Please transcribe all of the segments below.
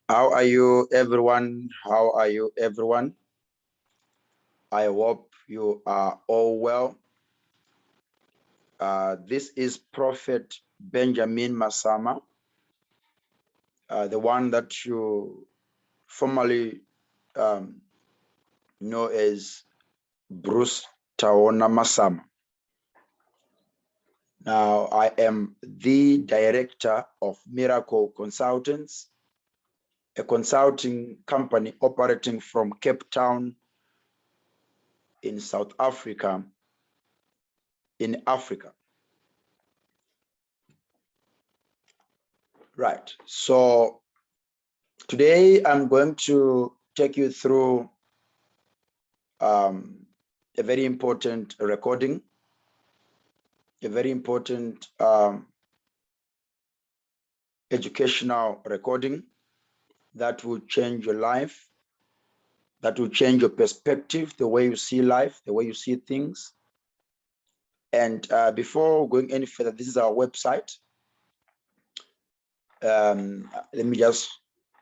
How are you, everyone? How are you, everyone? I hope you are all well. This is Prophet Benjamin Masama, the one that you formerly know as Bruce Taona Masama. Now, I am the director of Miracle Consultants, a consulting company operating from Cape Town in South Africa, in Africa. Right. So today I'm going to take you through a very important recording, a very important educational recording that will change your life, that will change your perspective, the way you see life, the way you see things. And before going any further, this is our website. Let me just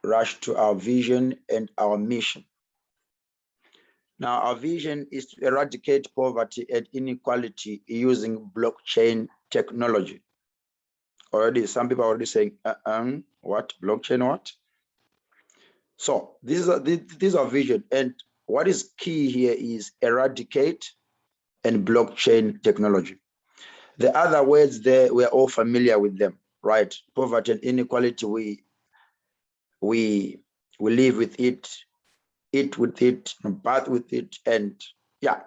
rush to our vision and our mission. Now, our vision is to eradicate poverty and inequality using blockchain technology. Already, some people are already saying, what? Blockchain what? So this is our vision. And what is key here is eradicate and blockchain technology. The other words there, we're all familiar with them, right? Poverty and inequality, we live with it, eat with it, bath with it, and yeah,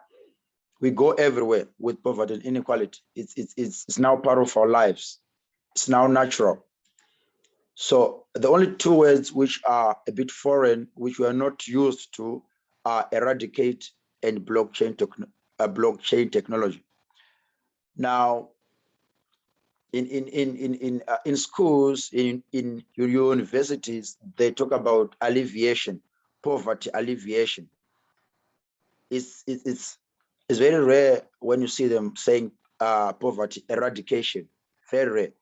we go everywhere with poverty and inequality. It's now part of our lives. It's now natural. So the only two words which are a bit foreign, which we are not used to, are eradicate and blockchain technology. Now, in schools, in universities, they talk about alleviation, poverty alleviation. It's very rare when you see them saying poverty eradication. Very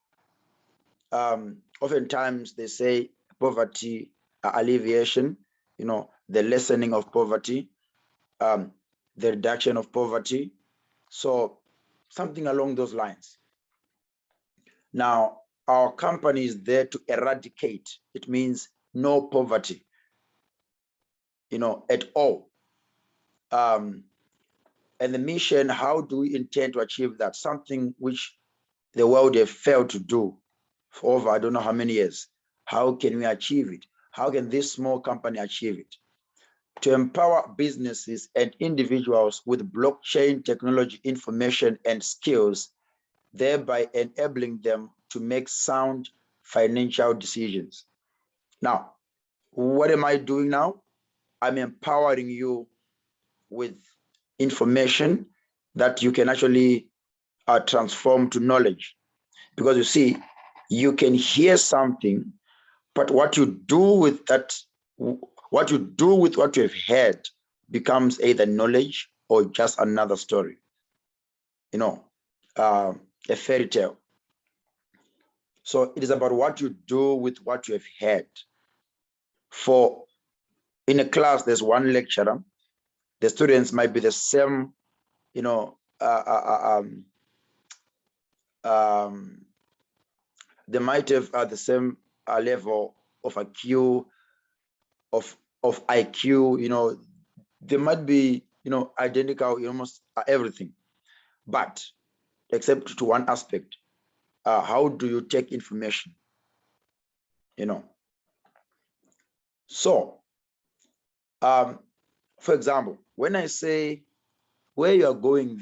rare. Oftentimes they say poverty alleviation, the lessening of poverty, the reduction of poverty. So something along those lines. Now, our company is there to eradicate. It means no poverty, at all. And the mission, how do we intend to achieve that? Something which the world have failed to do for over, I don't know how many years. How can we achieve it? How can this small company achieve it? To empower businesses and individuals with blockchain technology, information, and skills, thereby enabling them to make sound financial decisions. Now, what am I doing now? I'm empowering you with information that you can actually transform to knowledge. Because you see, you can hear something, but what you do with that, what you do with what you've heard becomes either knowledge or just another story, a fairy tale. So it is about what you do with what you have heard. For in a class, there's one lecturer, the students might be the same, they might have the same level of IQ, of IQ, they might be, identical in almost everything, but except to one aspect. How do you take information? So, for example, when I say where you are going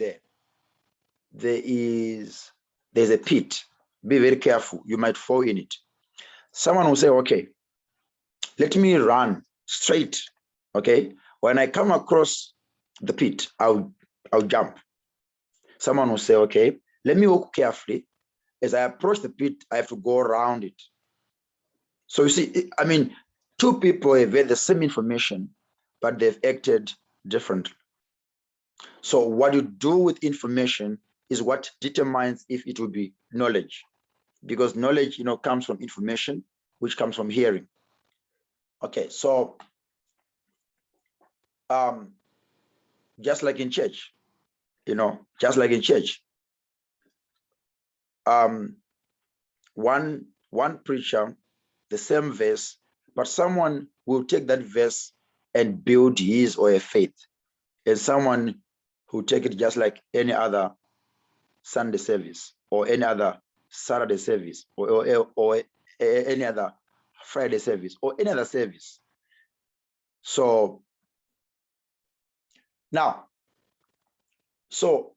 there's a pit. Be very careful. You might fall in it. Someone will say, okay, let me run straight. Okay. When I come across the pit, I'll jump. Someone will say, okay, let me walk carefully. As I approach the pit, I have to go around it. So you see, I mean, two people have had the same information, but they've acted differently. So what you do with information is what determines if it will be knowledge. because knowledge, comes from information, which comes from hearing. Okay, so just like in church, just like in church, one preacher, the same verse, but someone will take that verse and build his or her faith, and someone who take it just like any other Sunday service or any other Saturday service or any other Friday service or any other service. So now, so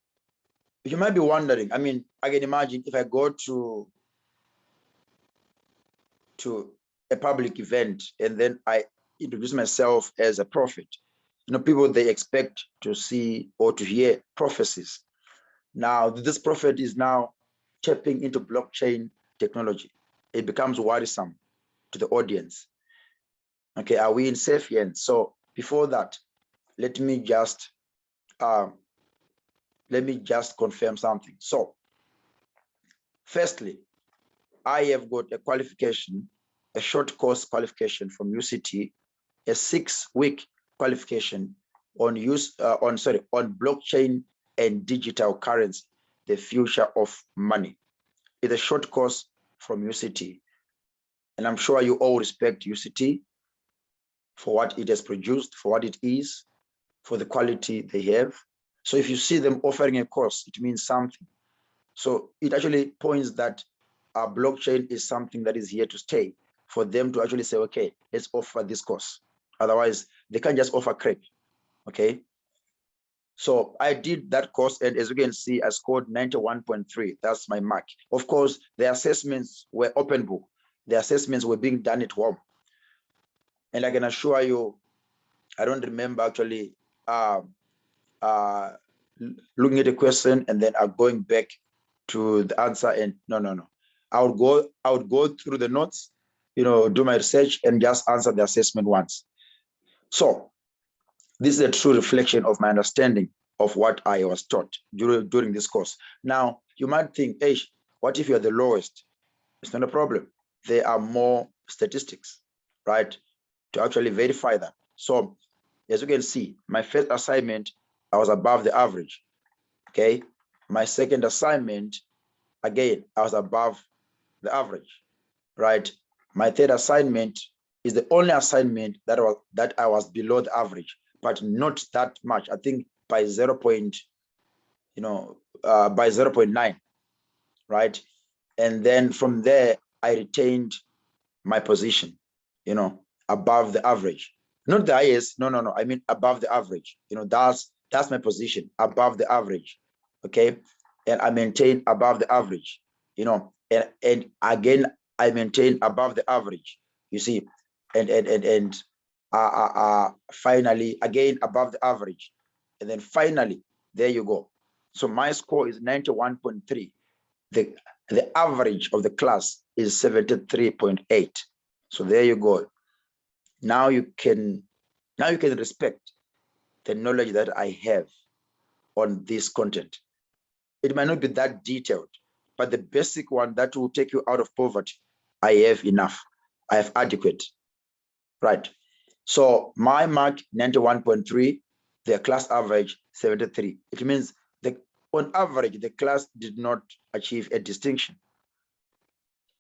you might be wondering, I mean, I can imagine if I go to a public event and then I introduce myself as a prophet, people, they expect to see or to hear prophecies. Now, this prophet is now tapping into blockchain technology. It becomes worrisome to the audience. Okay, are we in safe hands? So before that, let me just confirm something. So firstly, I have got a qualification, a short course qualification from UCT, a 6-week qualification on blockchain and digital currency, the future of money. It's a short course from UCT. And I'm sure you all respect UCT for what it has produced, for what it is, for the quality they have. So if you see them offering a course, it means something. So it actually points that blockchain is something that is here to stay, for them to actually say, okay, let's offer this course. Otherwise, they can't just offer crap, okay? So I did that course, and as you can see, I scored 91.3. That's my mark. Of course, the assessments were open book. The assessments were being done at home. And I can assure you, I don't remember actually looking at the question and then going back to the answer, and no. I would go through the notes, do my research and just answer the assessment once. So this is a true reflection of my understanding of what I was taught during this course. Now, you might think, hey, what if you're the lowest? It's not a problem. There are more statistics, right, to actually verify that. So as you can see, my first assignment, I was above the average, okay? My second assignment, again, I was above the average, right? My third assignment is the only assignment that I was below the average, but not that much. I think by 0.9, right? And then from there, I retained my position, above the average. Not the highest, no. I mean above the average. That's my position, above the average. Okay. And I maintain above the average, and again I maintain above the average, you see, and finally again above the average, and then finally there you go. So my score is 91.3. The average of the class is 73.8. So there you go. Now you can respect the knowledge that I have on this content. It might not be that detailed, but the basic one that will take you out of poverty, I have enough. I have adequate, right? So my mark 91.3, the class average 73. It means on average, the class did not achieve a distinction,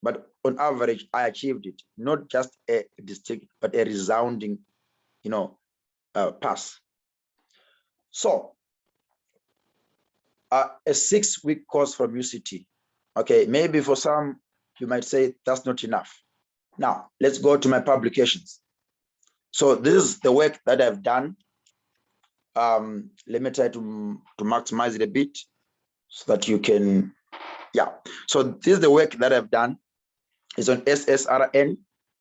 but on average, I achieved it. Not just a distinction, but a resounding, pass. So a 6-week course from UCT. Okay, maybe for some, you might say that's not enough. Now, let's go to my publications. So this is the work that I've done. Let me try to maximize it a bit so that you can, yeah. So this is the work that I've done. It's on SSRN.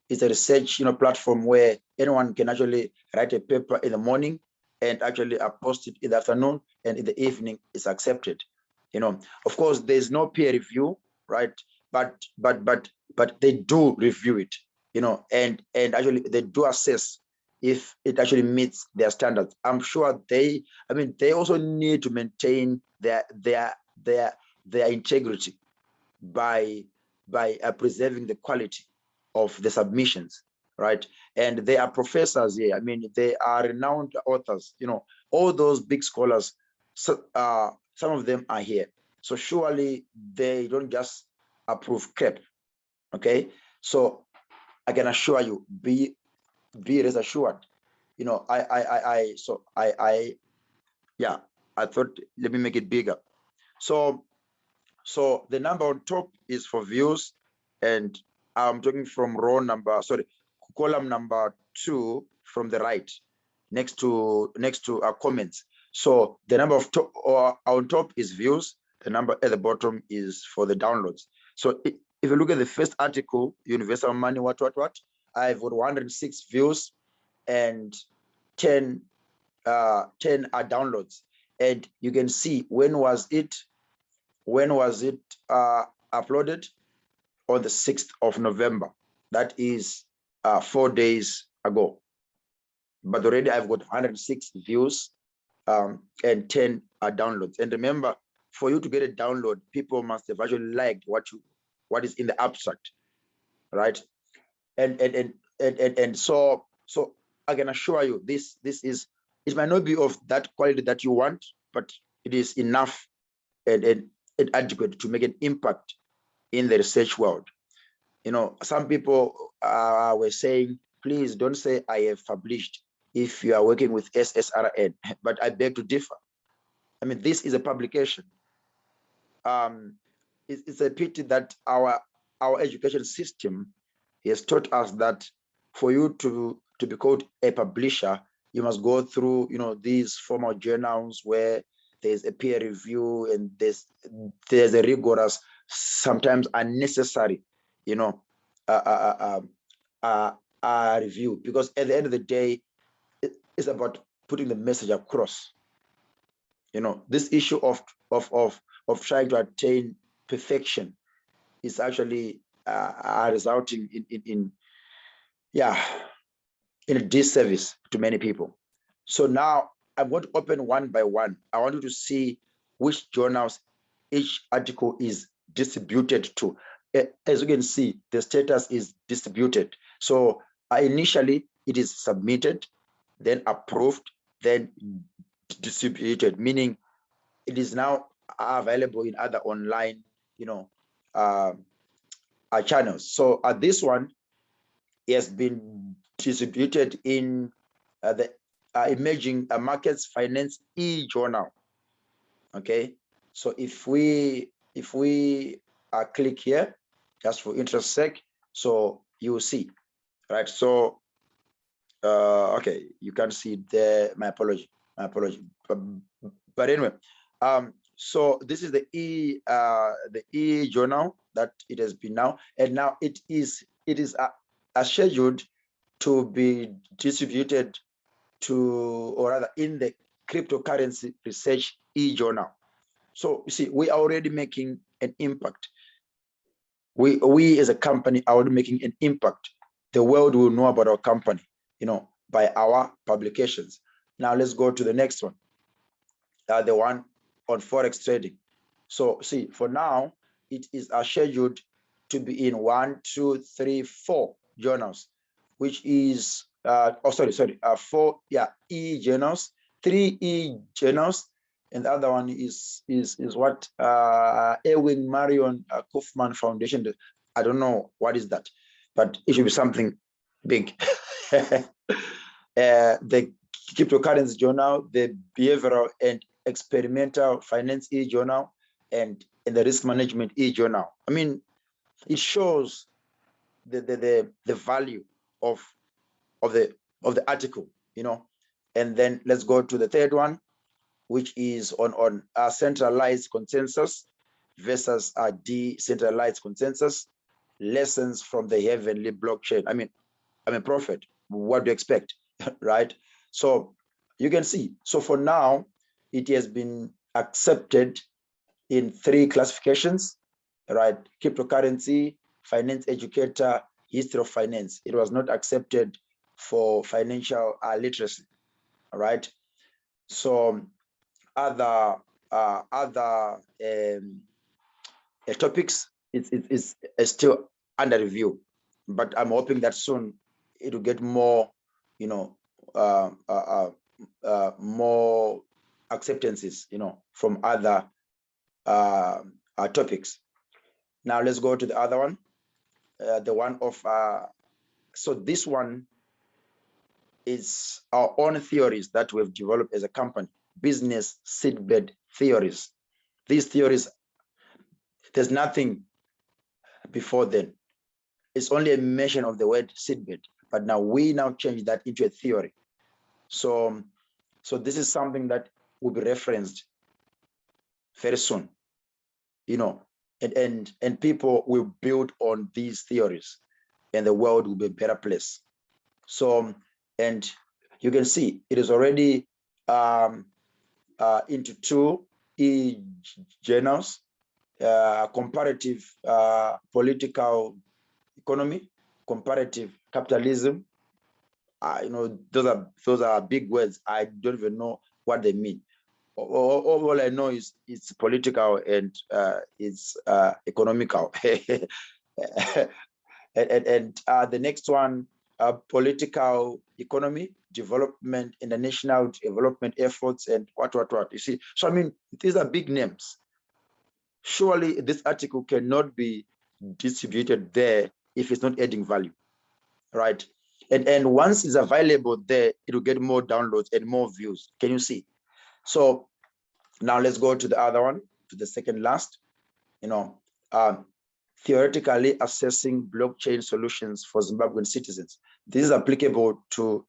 It's a research, platform where anyone can actually write a paper in the morning and actually post it in the afternoon, and in the evening it's accepted. Of course, there's no peer review, right? But they do review it, and actually they do assess if it actually meets their standards. I'm sure they also need to maintain their integrity by by preserving the quality of the submissions, right? And they are professors here. I mean, they are renowned authors, you know, all those big scholars. So, some of them are here. So surely they don't just approve crap, okay? So I can assure you, be rest assured. You know, yeah, I thought, let me make it bigger. So the number on top is for views, and I'm talking from column number 2 from the right, next to comments. So the number of top or on top is views. The number at the bottom is for the downloads. So if you look at the first article, Universal Money, what, I've got 106 views and 10 are downloads. And you can see when was it uploaded? On the 6th of November. That is 4 days ago. But already I've got 106 views and 10 downloads. And remember, for you to get a download, people must have actually liked what is in the abstract, right? And so I can assure you, this is, it might not be of that quality that you want, but it is enough and adequate to make an impact in the research world. You know, some people were saying, please don't say I have published if you are working with SSRN, but I beg to differ. I mean, this is a publication. It's a pity that our education system has taught us that for you to be called a publisher, you must go through, you know, these formal journals where there's a peer review and there's a rigorous, sometimes unnecessary, you know, review, because at the end of the day, it's about putting the message across. You know, this issue of trying to attain perfection is actually resulting in a disservice to many people. So now I'm going to open one by one. I want you to see which journals each article is distributed to. As you can see, the status is distributed. So initially it is submitted, then approved, then distributed, meaning it is now available in other online, you know, channels. So this one has been distributed in the Emerging Markets Finance e-journal. Okay, so if we click here, just for interest sake, so you will see, right? So okay, you can see there. My apology. But anyway, so this is the e-journal that it has been now, and now it is scheduled to be distributed to, or rather in the cryptocurrency research e-journal. So you see, we are already making an impact. We as a company are already making an impact. The world will know about our company, you know, by our publications. Now let's go to the next one, the one on forex trading. So see, for now, it is scheduled to be in 1, 2, 3, 4 journals, which is 4 e-journals, 3 e-journals, and the other one is what Erwin Marion Kaufman Foundation. I don't know what is that, but it should be something big. The cryptocurrency journal, the behavioral and experimental finance e-journal, and the risk management e-journal. I mean, it shows the value of the article, you know. And then let's go to the third one, which is on centralized consensus versus decentralized consensus, lessons from the heavenly blockchain. I mean, Prophet, what do you expect? Right? So you can see, so for now, it has been accepted in 3 classifications, right? Cryptocurrency, finance educator, history of finance. It was not accepted for financial literacy, all right? So other topics it's still under review, but I'm hoping that soon it will get more, you know, more acceptances, you know, from other topics. Now let's go to the other one, the one of so this one is our own theories that we've developed as a company, business seedbed theories. These theories, there's nothing before then. It's only a mention of the word seedbed, but now we change that into a theory. So this is something that will be referenced very soon, you know, and people will build on these theories, and the world will be a better place. So, and you can see it is already into 2 journals, comparative political economy, comparative capitalism. You know, those are big words. I don't even know what they mean. All I know is it's political and it's economical. and the next one, political economy, development, international development efforts, and what. You see, so I mean, these are big names. Surely this article cannot be distributed there if it's not adding value, right? And once it's available there, it will get more downloads and more views. Can you see? So now let's go to the other one, to the second last, you know, theoretically assessing blockchain solutions for Zimbabwean citizens. This is applicable to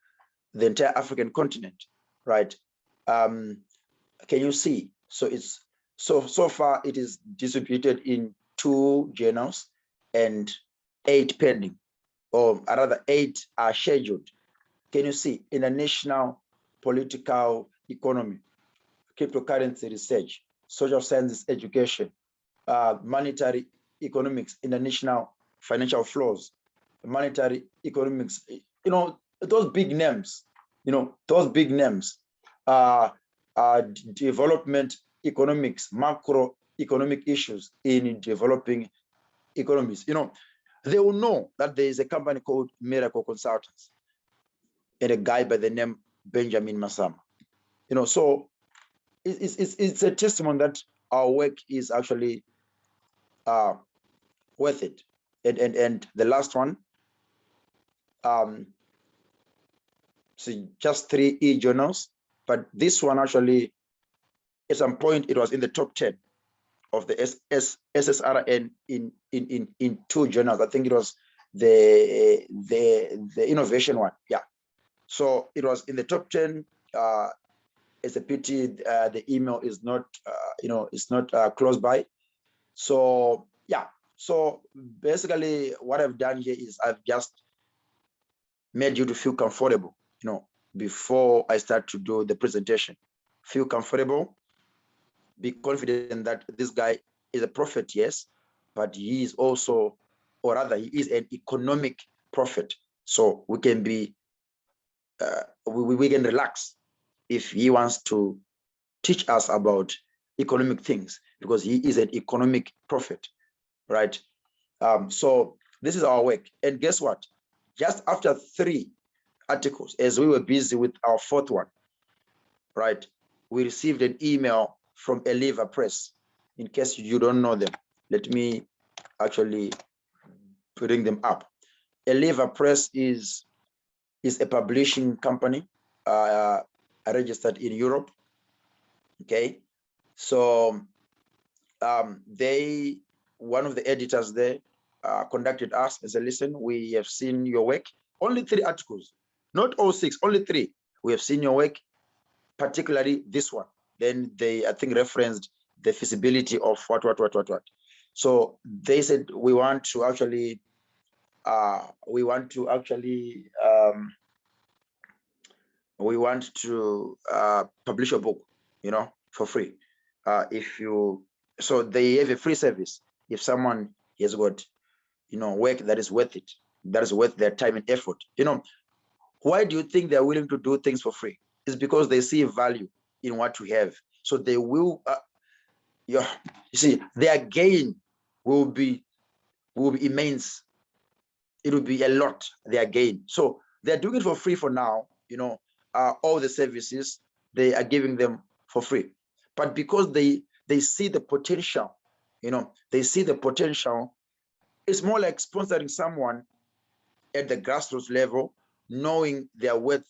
the entire African continent, right? Can you see? So it's so far it is distributed in 2 journals and 8 pending, or rather 8 are scheduled. Can you see? International political economy, cryptocurrency research, social sciences education, monetary economics, international financial flows, monetary economics, you know, those big names, you know, those big names, development economics, macroeconomic issues in developing economies. You know, they will know that there is a company called Miracle Consultants and a guy by the name Benjamin Masama. You know, so it's a testimony that our work is actually worth it. And the last one, so just 3 e-journals, but this one actually, at some point, it was in the top 10 of the SSRN in 2 journals. I think it was the innovation one. Yeah. So it was in the top 10. It's a pity the email is not, you know, it's not close by. So yeah. So basically, what I've done here is I've just made you to feel comfortable, you know, before I start to do the presentation. Feel comfortable, be confident that this guy is a prophet, yes, but he is also, or rather, he is an economic prophet. So we can be, we can relax if he wants to teach us about economic things, because he is an economic prophet, right? So this is our work. And guess what? Just after 3 articles, as we were busy with our 4th one, right, we received an email from Eleva Press. In case you don't know them, let me actually bring them up. Eleva Press is a publishing company registered in Europe. Okay, so one of the editors there contacted us and said, listen, we have seen your work. Only 3 articles, not all 6, only 3. We have seen your work, particularly this one. Then they, I think, referenced the feasibility of what. So they said, we want to actually publish a book, you know, for free. So they have a free service. If someone has got, you know, work that is worth it, that is worth their time and effort, you know, why do you think they're willing to do things for free? It's because they see value in what we have. So they will, you see, their gain will be will be immense. It will be a lot they gain. So they're doing it for free for now. All the services they are giving them for free, but because they see the potential, they see the potential. It's more like sponsoring someone at the grassroots level, knowing their worth,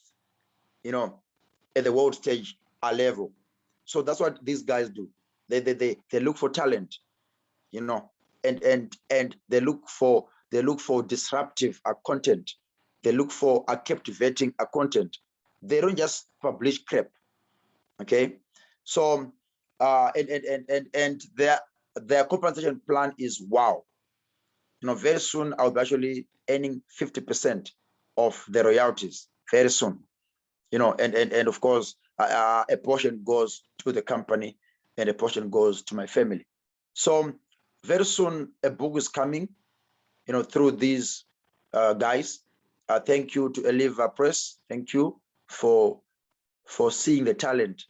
at the world stage level. So that's what these guys do. They look for talent, and they look for disruptive content. They look for captivating content. They don't just publish crap. Okay, so and their compensation plan is wow. Very soon I'll be actually earning 50% of the royalties very soon. And of course, a portion goes to the company and a portion goes to my family. So very soon a book is coming, through these guys. Thank you to Eliva Press. Thank you for seeing the talent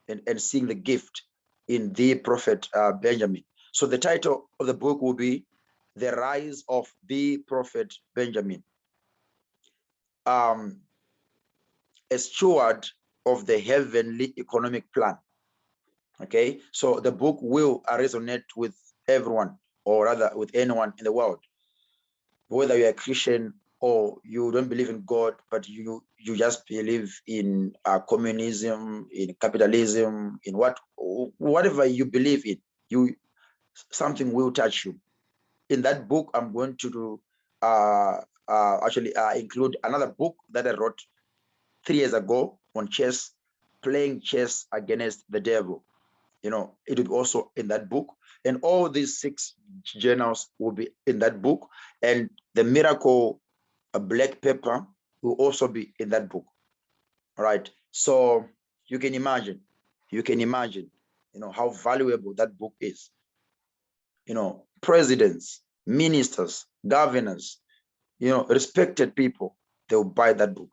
and seeing the gift in the Prophet Benjamin. So the title of the book will be The Rise of the Prophet Benjamin. A steward of the heavenly economic plan. Okay, so the book will resonate with everyone, or rather with anyone in the world, whether you're a Christian or you don't believe in God, but you just believe in communism, in capitalism, in whatever you believe in, something will touch you. In that book, I'm going to actually include another book that I wrote 3 years ago on chess, playing chess against the devil. It will be also in that book, and all these 6 journals will be in that book, and the miracle black pepper will also be in that book. All right, so you can imagine how valuable that book is. Presidents, ministers, governors, respected people, they will buy that book,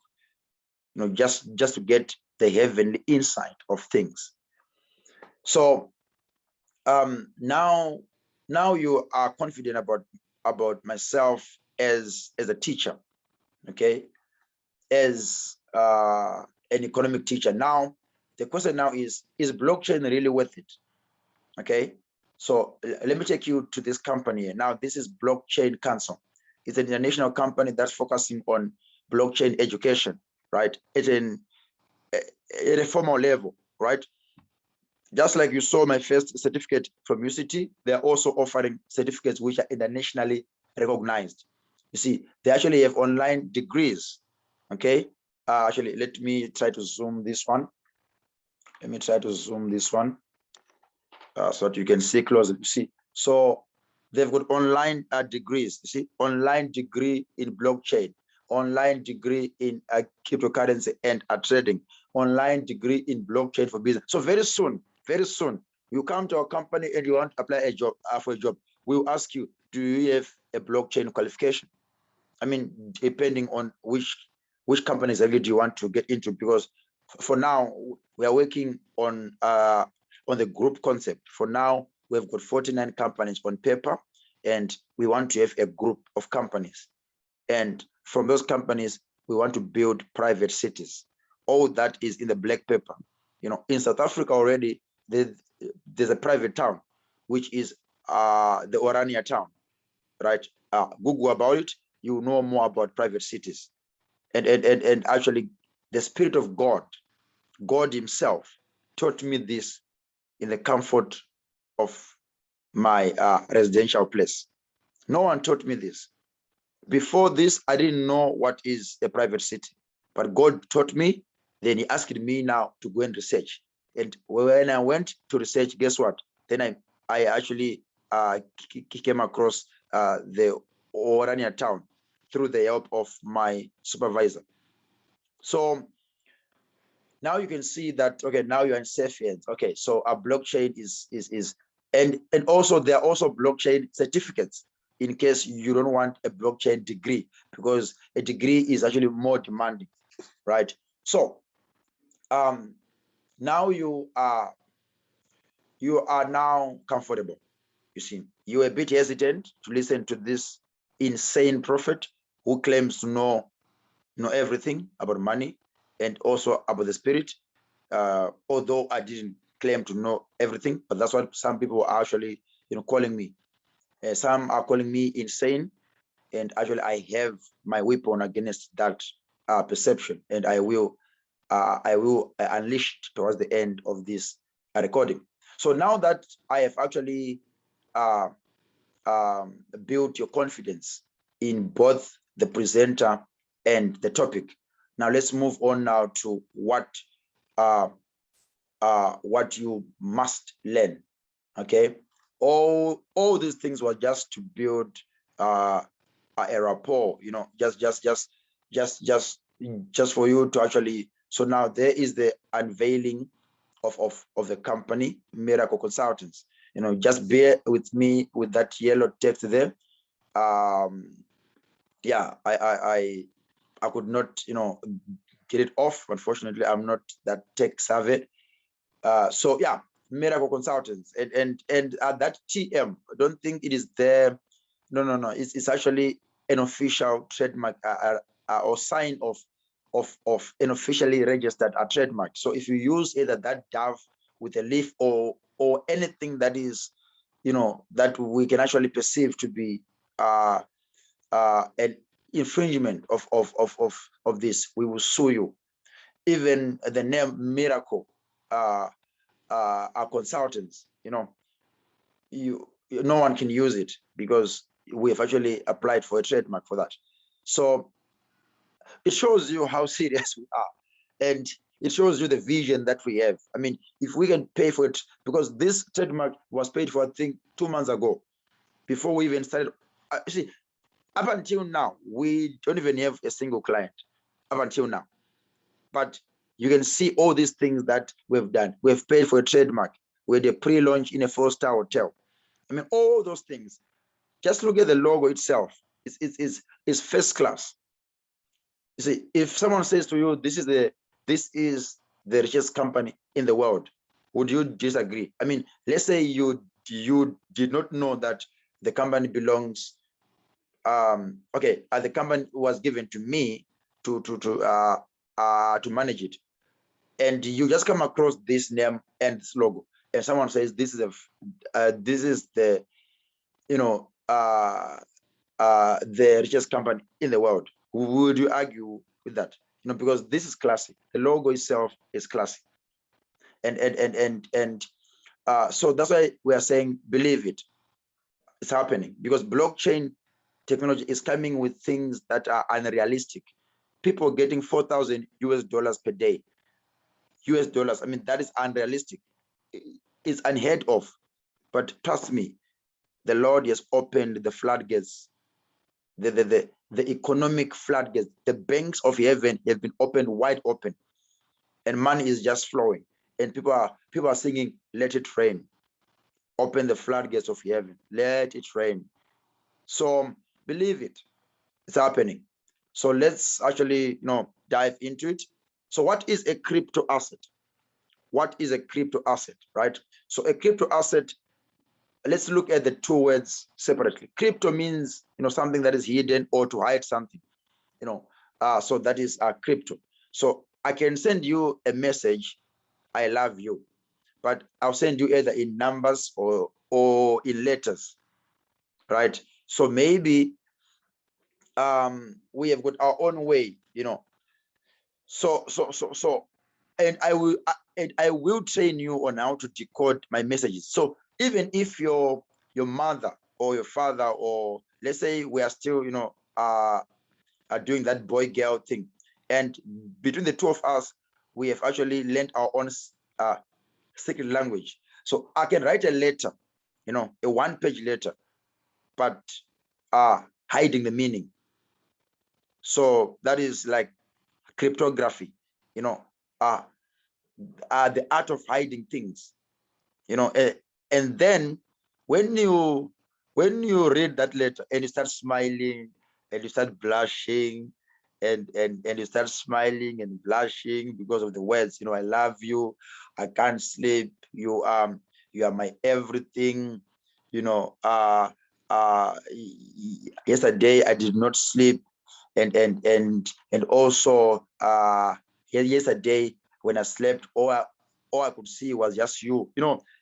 just to get the heavenly insight of things. So now you are confident about myself as a teacher, okay, as an economic teacher. Now the question now is blockchain really worth it? Okay, so let me take you to this company. Now this is Blockchain Council. It's an international company that's focusing on blockchain education, right? At a formal level, right? Just like you saw my first certificate from UCT, they're also offering certificates which are internationally recognized. You see, they actually have online degrees. Okay, actually, let me try to zoom this one. So that you can see closer. You see, so they've got online degrees. You see, online degree in blockchain, online degree in cryptocurrency and trading, online degree in blockchain for business. So very soon, you come to our company and you want to apply a job for a job, we'll ask you, do you have a blockchain qualification? I mean, depending on which companies do you want to get into, because for now we are working on the group concept. For now, we've got 49 companies on paper, and we want to have a group of companies. And from those companies, we want to build private cities. All that is in the black paper. In South Africa already, there's a private town, which is the Orania town, right? Google about it, you know more about private cities. And actually, the Spirit of God himself taught me this in the comfort of my residential place. No one taught me this. Before this, I didn't know what is a private city, but God taught me. Then he asked me now to go and research. And when I went to research, guess what? Then I actually came across the Orania town through the help of my supervisor. So now you can see that, okay, now you're in safe hands. Okay, so a blockchain is and also there are also blockchain certificates in case you don't want a blockchain degree, because a degree is actually more demanding, right? So now you are now comfortable. You see, you were a bit hesitant to listen to this insane prophet who claims to know everything about money and also about the spirit. Although I didn't claim to know everything, but that's what some people are actually calling me. Some are calling me insane, and actually I have my weapon against that perception, and I will unleash towards the end of this recording. So now that I have actually uh, built your confidence in both the presenter and the topic, now let's move on now to what you must learn. Okay, all these things were just to build a rapport, just for you to actually. So now there is the unveiling of the company, Miracle Consultants. Just bear with me with that yellow text there. Yeah, I could not get it off. Unfortunately, I'm not that tech savvy. So yeah, Miracle Consultants, and that TM, I don't think it is there. No. It's actually an official trademark or sign of an officially registered trademark. So if you use either that dove with a leaf or anything that is, that we can actually perceive to be an infringement of this, we will sue you. Even the name Miracle consultants, no one can use it because we have actually applied for a trademark for that. So it shows you how serious we are, and it shows you the vision that we have. I mean, if we can pay for it, because this trademark was paid for, I think, 2 months ago, before we even started. See, up until now, we don't even have a single client up until now. But you can see all these things that we've done. We've paid for a trademark. We had a pre-launch in a 4-star hotel. I mean, all those things. Just look at the logo itself. It's first class. You see, if someone says to you, this is the richest company in the world, would you disagree? I mean, let's say you did not know that the company belongs. The company was given to me to manage it, and you just come across this name and this logo, and someone says this is the the richest company in the world. Would you argue with that? Because this is classic. The logo itself is classic, and so that's why we are saying believe it. It's happening because blockchain technology is coming with things that are unrealistic. People getting $4,000 per day. US dollars. I mean, that is unrealistic. It's unheard of. But trust me, the Lord has opened the floodgates, the economic floodgates. The banks of heaven have been opened wide open, and money is just flowing. And people are singing, "Let it rain." Open the floodgates of heaven. Let it rain. So believe it. It's happening. So let's actually dive into it. So what is a crypto asset? What is a crypto asset, right? So a crypto asset, let's look at the two words separately. Crypto means something that is hidden or to hide something, so that is crypto. So I can send you a message, I love you, but I'll send you either in numbers or in letters, right? So maybe we have got our own way, so and I will train you on how to decode my messages. So even if your mother or your father, or let's say we are still are doing that boy girl thing, and between the two of us we have actually learned our own secret language. So I can write a letter, a 1-page letter, but hiding the meaning. So that is like cryptography, the art of hiding things, and then when you read that letter and you start smiling and you start blushing and you start smiling and blushing because of the words, I love you, I can't sleep, you are my everything, you know, yesterday I did not sleep, and also yesterday when I slept, all I could see was just you,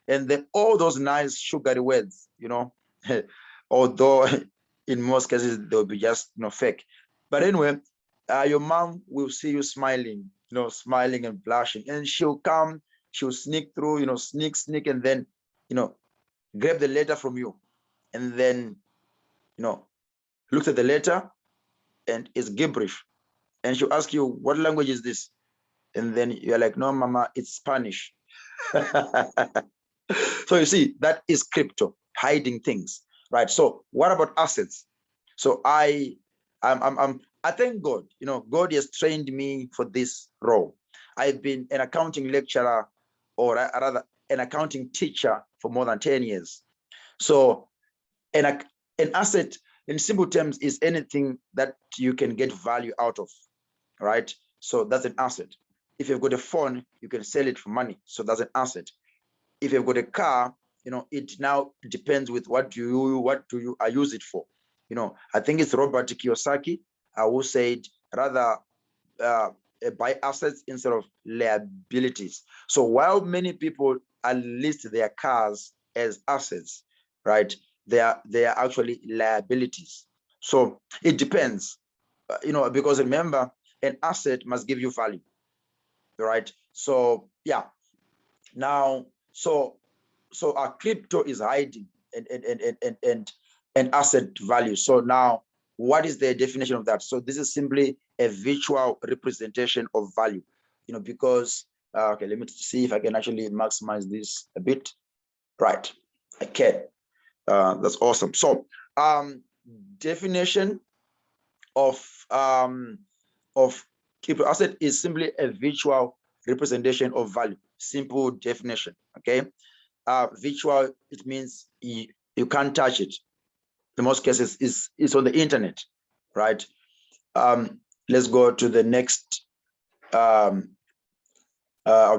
and then all those nice sugary words, although in most cases they'll be just fake. But anyway, your mom will see you smiling, smiling and blushing, and she'll sneak through, sneak, and then, grab the letter from you, and then, looks at the letter and it's gibberish. And she'll ask you, what language is this? And then you're like, no, mama, it's Spanish. So you see, that is crypto, hiding things, right? So what about assets? So I thank God, God has trained me for this role. I've been an accounting lecturer, or rather an accounting teacher, for more than 10 years. So an asset, in simple terms, is anything that you can get value out of, right? So that's an asset. If you've got a phone, you can sell it for money. So that's an asset. If you've got a car, it now depends with what do you use it for. I think it's Robert Kiyosaki who said, rather buy assets instead of liabilities. So while many people list their cars as assets, right, they are actually liabilities. So it depends, because remember, an asset must give you value, right? So yeah, now so our crypto is hiding and asset value. So now, what is the definition of that? So this is simply a virtual representation of value, because okay, let me see if I can actually maximize this a bit. Right, I can. That's awesome. So definition of crypto asset is simply a virtual representation of value. Simple definition. Okay. Virtual, it means you can't touch it. In most cases, it's on the internet, right? Let's go to the next. Okay,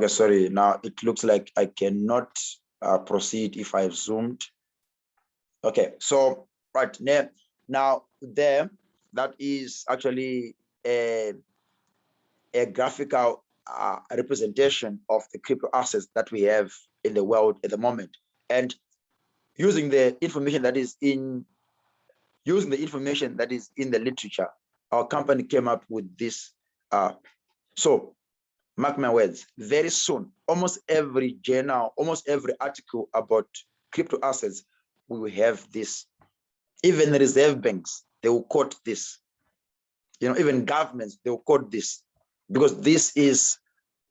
sorry. Now it looks like I cannot proceed if I've zoomed. Okay, so right now there, that is actually a graphical representation of the crypto assets that we have in the world at the moment. And using the information that is in the literature, our company came up with this. So mark my words, very soon, almost every journal, almost every article about crypto assets, we will have this. Even the reserve banks, they will quote this. Even governments, they will quote this, because this is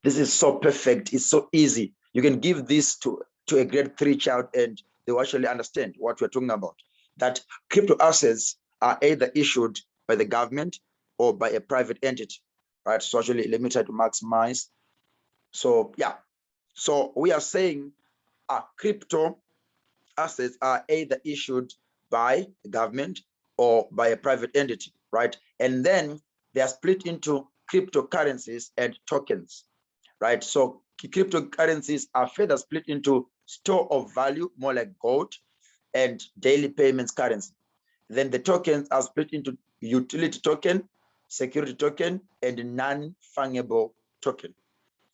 so perfect. It's so easy. You can give this to a grade 3 child and they will actually understand what we're talking about. That crypto assets are either issued by the government or by a private entity, right? So actually, let me try to maximize. So yeah, so we are saying crypto assets are either issued by the government or by a private entity, right? And then they are split into cryptocurrencies and tokens, right? So cryptocurrencies are further split into store of value, more like gold, and daily payments currency. Then the tokens are split into utility token, security token, and non-fungible token,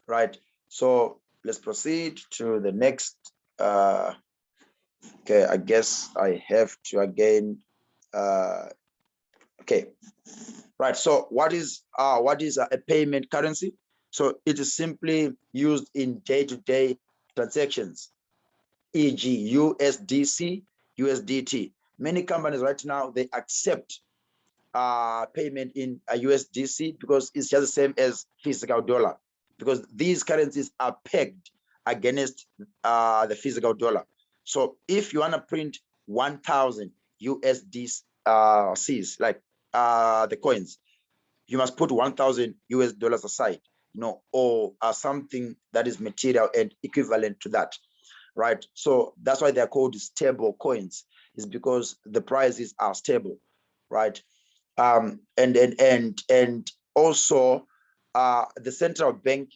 right? So let's proceed to the next. Okay, I guess I have to again. Okay, right. So what is a payment currency? So it is simply used in day-to-day transactions, e.g., USDC, USDT. Many companies right now, they accept payment in a USDC because it's just the same as physical dollar, because these currencies are pegged against the physical dollar. So if you want to print 1,000 USDCs, like the coins, you must put 1,000 US dollars aside, or something that is material and equivalent to that, right? So that's why they're called stable coins, is because the prices are stable, right? And also the central bank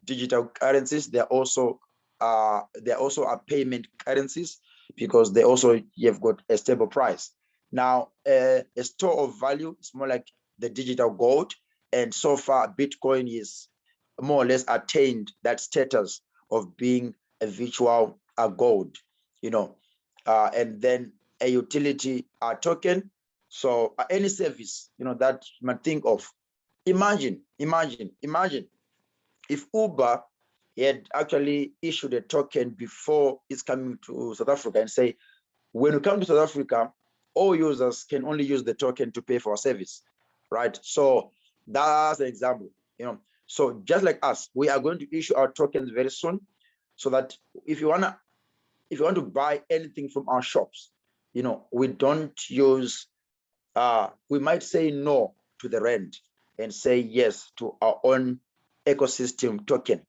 digital currencies, they're also are payment currencies. because they also you've got a stable price. Now, a store of value is more like the digital gold, and so far Bitcoin is more or less attained that status of being a virtual gold, and then a utility token. So any service, that you might think of. Imagine if Uber had actually issued a token before it's coming to South Africa and say, when we come to South Africa, all users can only use the token to pay for a service, right? So that's an example, So just like us, we are going to issue our tokens very soon, so that if you want to buy anything from our shops, we don't use, we might say no to the rand and say yes to our own ecosystem token,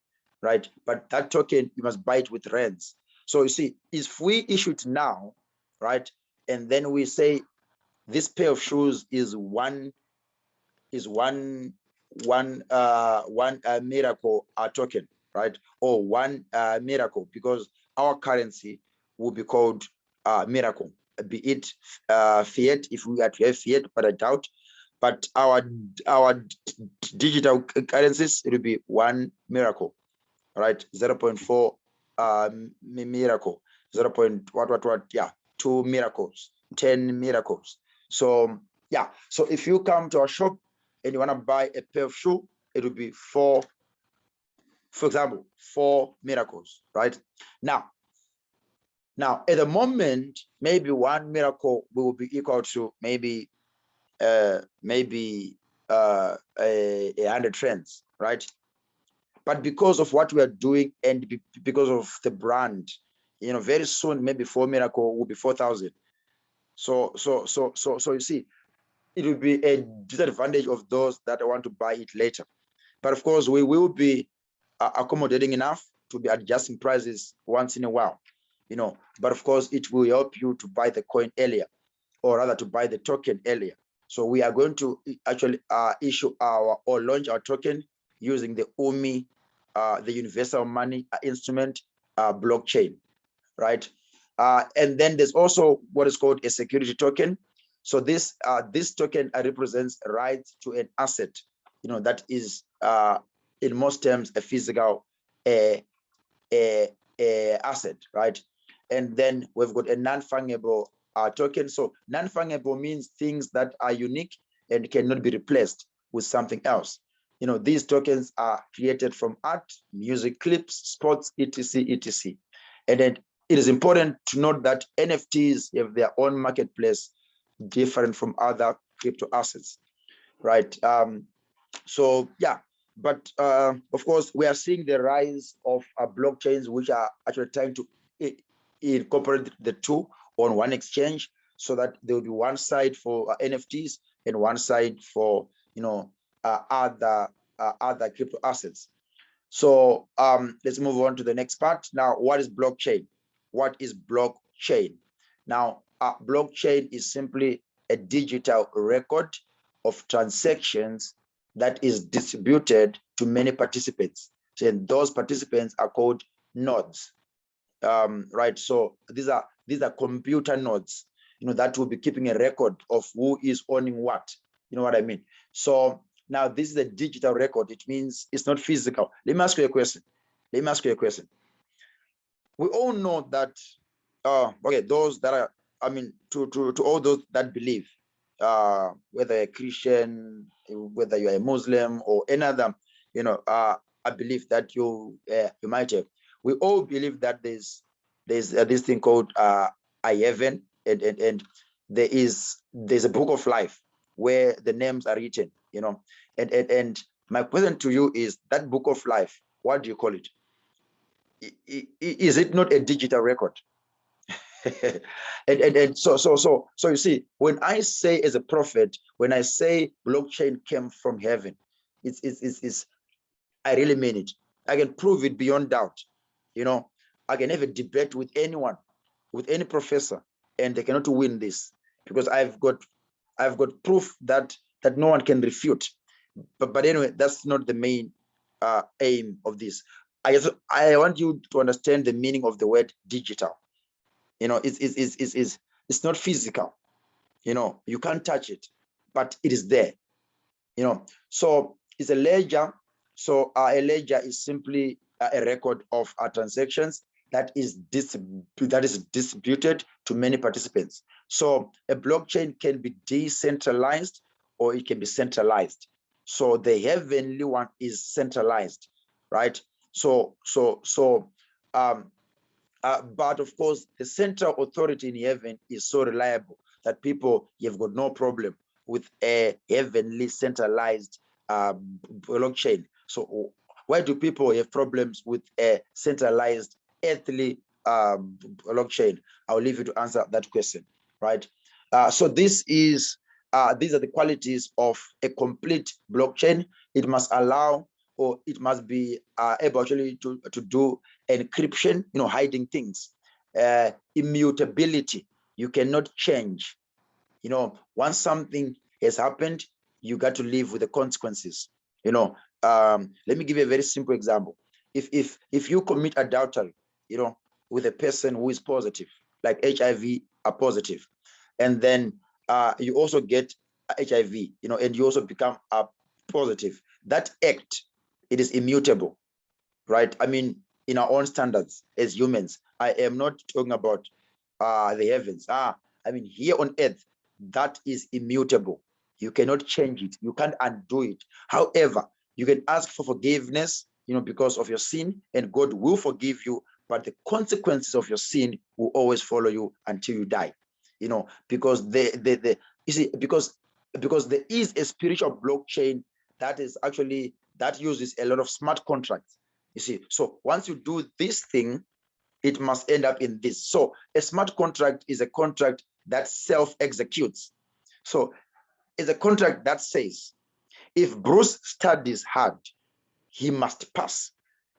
right? But that token, you must buy it with rands. So you see, if we issue it now, right, and then we say this pair of shoes is one miracle token, right? Or one miracle, because our currency will be called miracle, be it fiat, if we are to have fiat, but I doubt. But our digital currencies, it will be one miracle, right? 0.4 miracle, 0. What, yeah, 2 miracles, 10 miracles. So yeah, so if you come to our shop and you want to buy a pair of shoes, it will be 4, for example, 4 miracles, right? Now at the moment, maybe 1 miracle will be equal to maybe 100 trends, right? But because of what we are doing and because of the brand, very soon maybe 4 miracle will be 4,000. So you see, it will be a disadvantage of those that want to buy it later. But of course, we will be accommodating enough to be adjusting prices once in a while, But of course, it will help you to buy the coin earlier, or rather to buy the token earlier. So we are going to actually issue or launch our token using the UMI, the universal money instrument blockchain, right? And then there's also what is called a security token. So this token represents rights to an asset, that is in most terms a physical asset, right? And then we've got a non-fungible token. So non-fungible means things that are unique and cannot be replaced with something else. These tokens are created from art, music clips, sports, etc. And then it is important to note that NFTs have their own marketplace different from other crypto assets, right? So yeah, but of course, we are seeing the rise of blockchains, which are actually trying to incorporate the two on one exchange, so that there will be one side for NFTs and one side for other crypto assets. So let's move on to the next part. Now, what is blockchain? What is blockchain? Now, blockchain is simply a digital record of transactions that is distributed to many participants. And those participants are called nodes, right? So these are computer nodes, that will be keeping a record of who is owning what. You know what I mean? So now this is a digital record. It means it's not physical. Let me ask you a question. We all know that, okay, those that are, to all those that believe, whether a Christian, whether you're a Muslim or any other, I believe that you might have. We all believe that there's this thing called a heaven, and there's a book of life where the names are written, and my question to you is, that book of life, what do you call it? Is it not a digital record? and so you see, when I say as a prophet, when I say blockchain came from heaven, it's I really mean it. I can prove it beyond doubt. I can have a debate with anyone, with any professor, and they cannot win this, because I've got proof that no one can refute. But anyway, that's not the main aim of this. I want you to understand the meaning of the word digital. You know, it's not physical. You know, you can't touch it, but it is there. You know, so it's a ledger. So a ledger is simply a record of transactions that is distributed to many participants. So a blockchain can be decentralized or it can be centralized. So the heavenly one is centralized, right? But of course, the central authority in heaven is so reliable that people, you've got no problem with a heavenly centralized blockchain. So why do people have problems with a centralized earthly blockchain? I'll leave you to answer that question, right? So these are the qualities of a complete blockchain. It must allow, or it must be able actually to do encryption, you know, hiding things, immutability. You cannot change. You know, once something has happened, you got to live with the consequences. You know, let me give you a very simple example. If you commit adultery, you know, with a person who is positive, like HIV are positive, and then you also get HIV, you know, and you also become positive, that act, it is immutable, right? I mean, in our own standards as humans, I am not talking about the heavens. I mean, here on earth, that is immutable. You cannot change it. You can't undo it. However, you can ask for forgiveness, you know, because of your sin, and God will forgive you. But the consequences of your sin will always follow you until you die. You know, because you see, because there is a spiritual blockchain that is actually that uses a lot of smart contracts. You see, so once you do this thing, it must end up in this. So a smart contract is a contract that self-executes. So it's a contract that says, if Bruce studies hard, he must pass.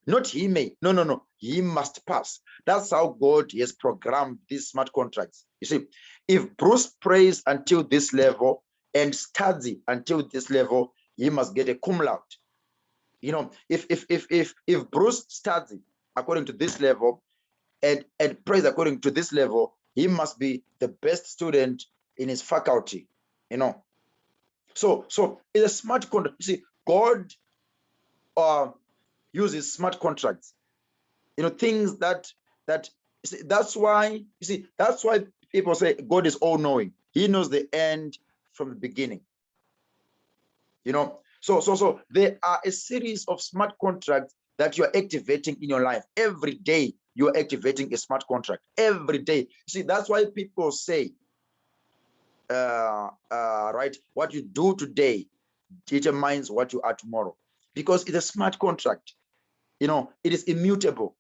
Not he may, no, he must pass. That's how God has programmed these smart contracts. You see, if Bruce prays until this level and studies until this level, he must get a cum laude. You know, if Bruce studies according to this level and prays according to this level, he must be the best student in his faculty. You know, so it's a smart contract. You see, God uses smart contracts. You know, things that you see, that's why people say God is all knowing. He knows the end from the beginning. You know, so there are a series of smart contracts that you are activating in your life every day. You are activating a smart contract every day. See, that's why people say, right, what you do today determines what you are tomorrow, because it's a smart contract. You know, it is immutable,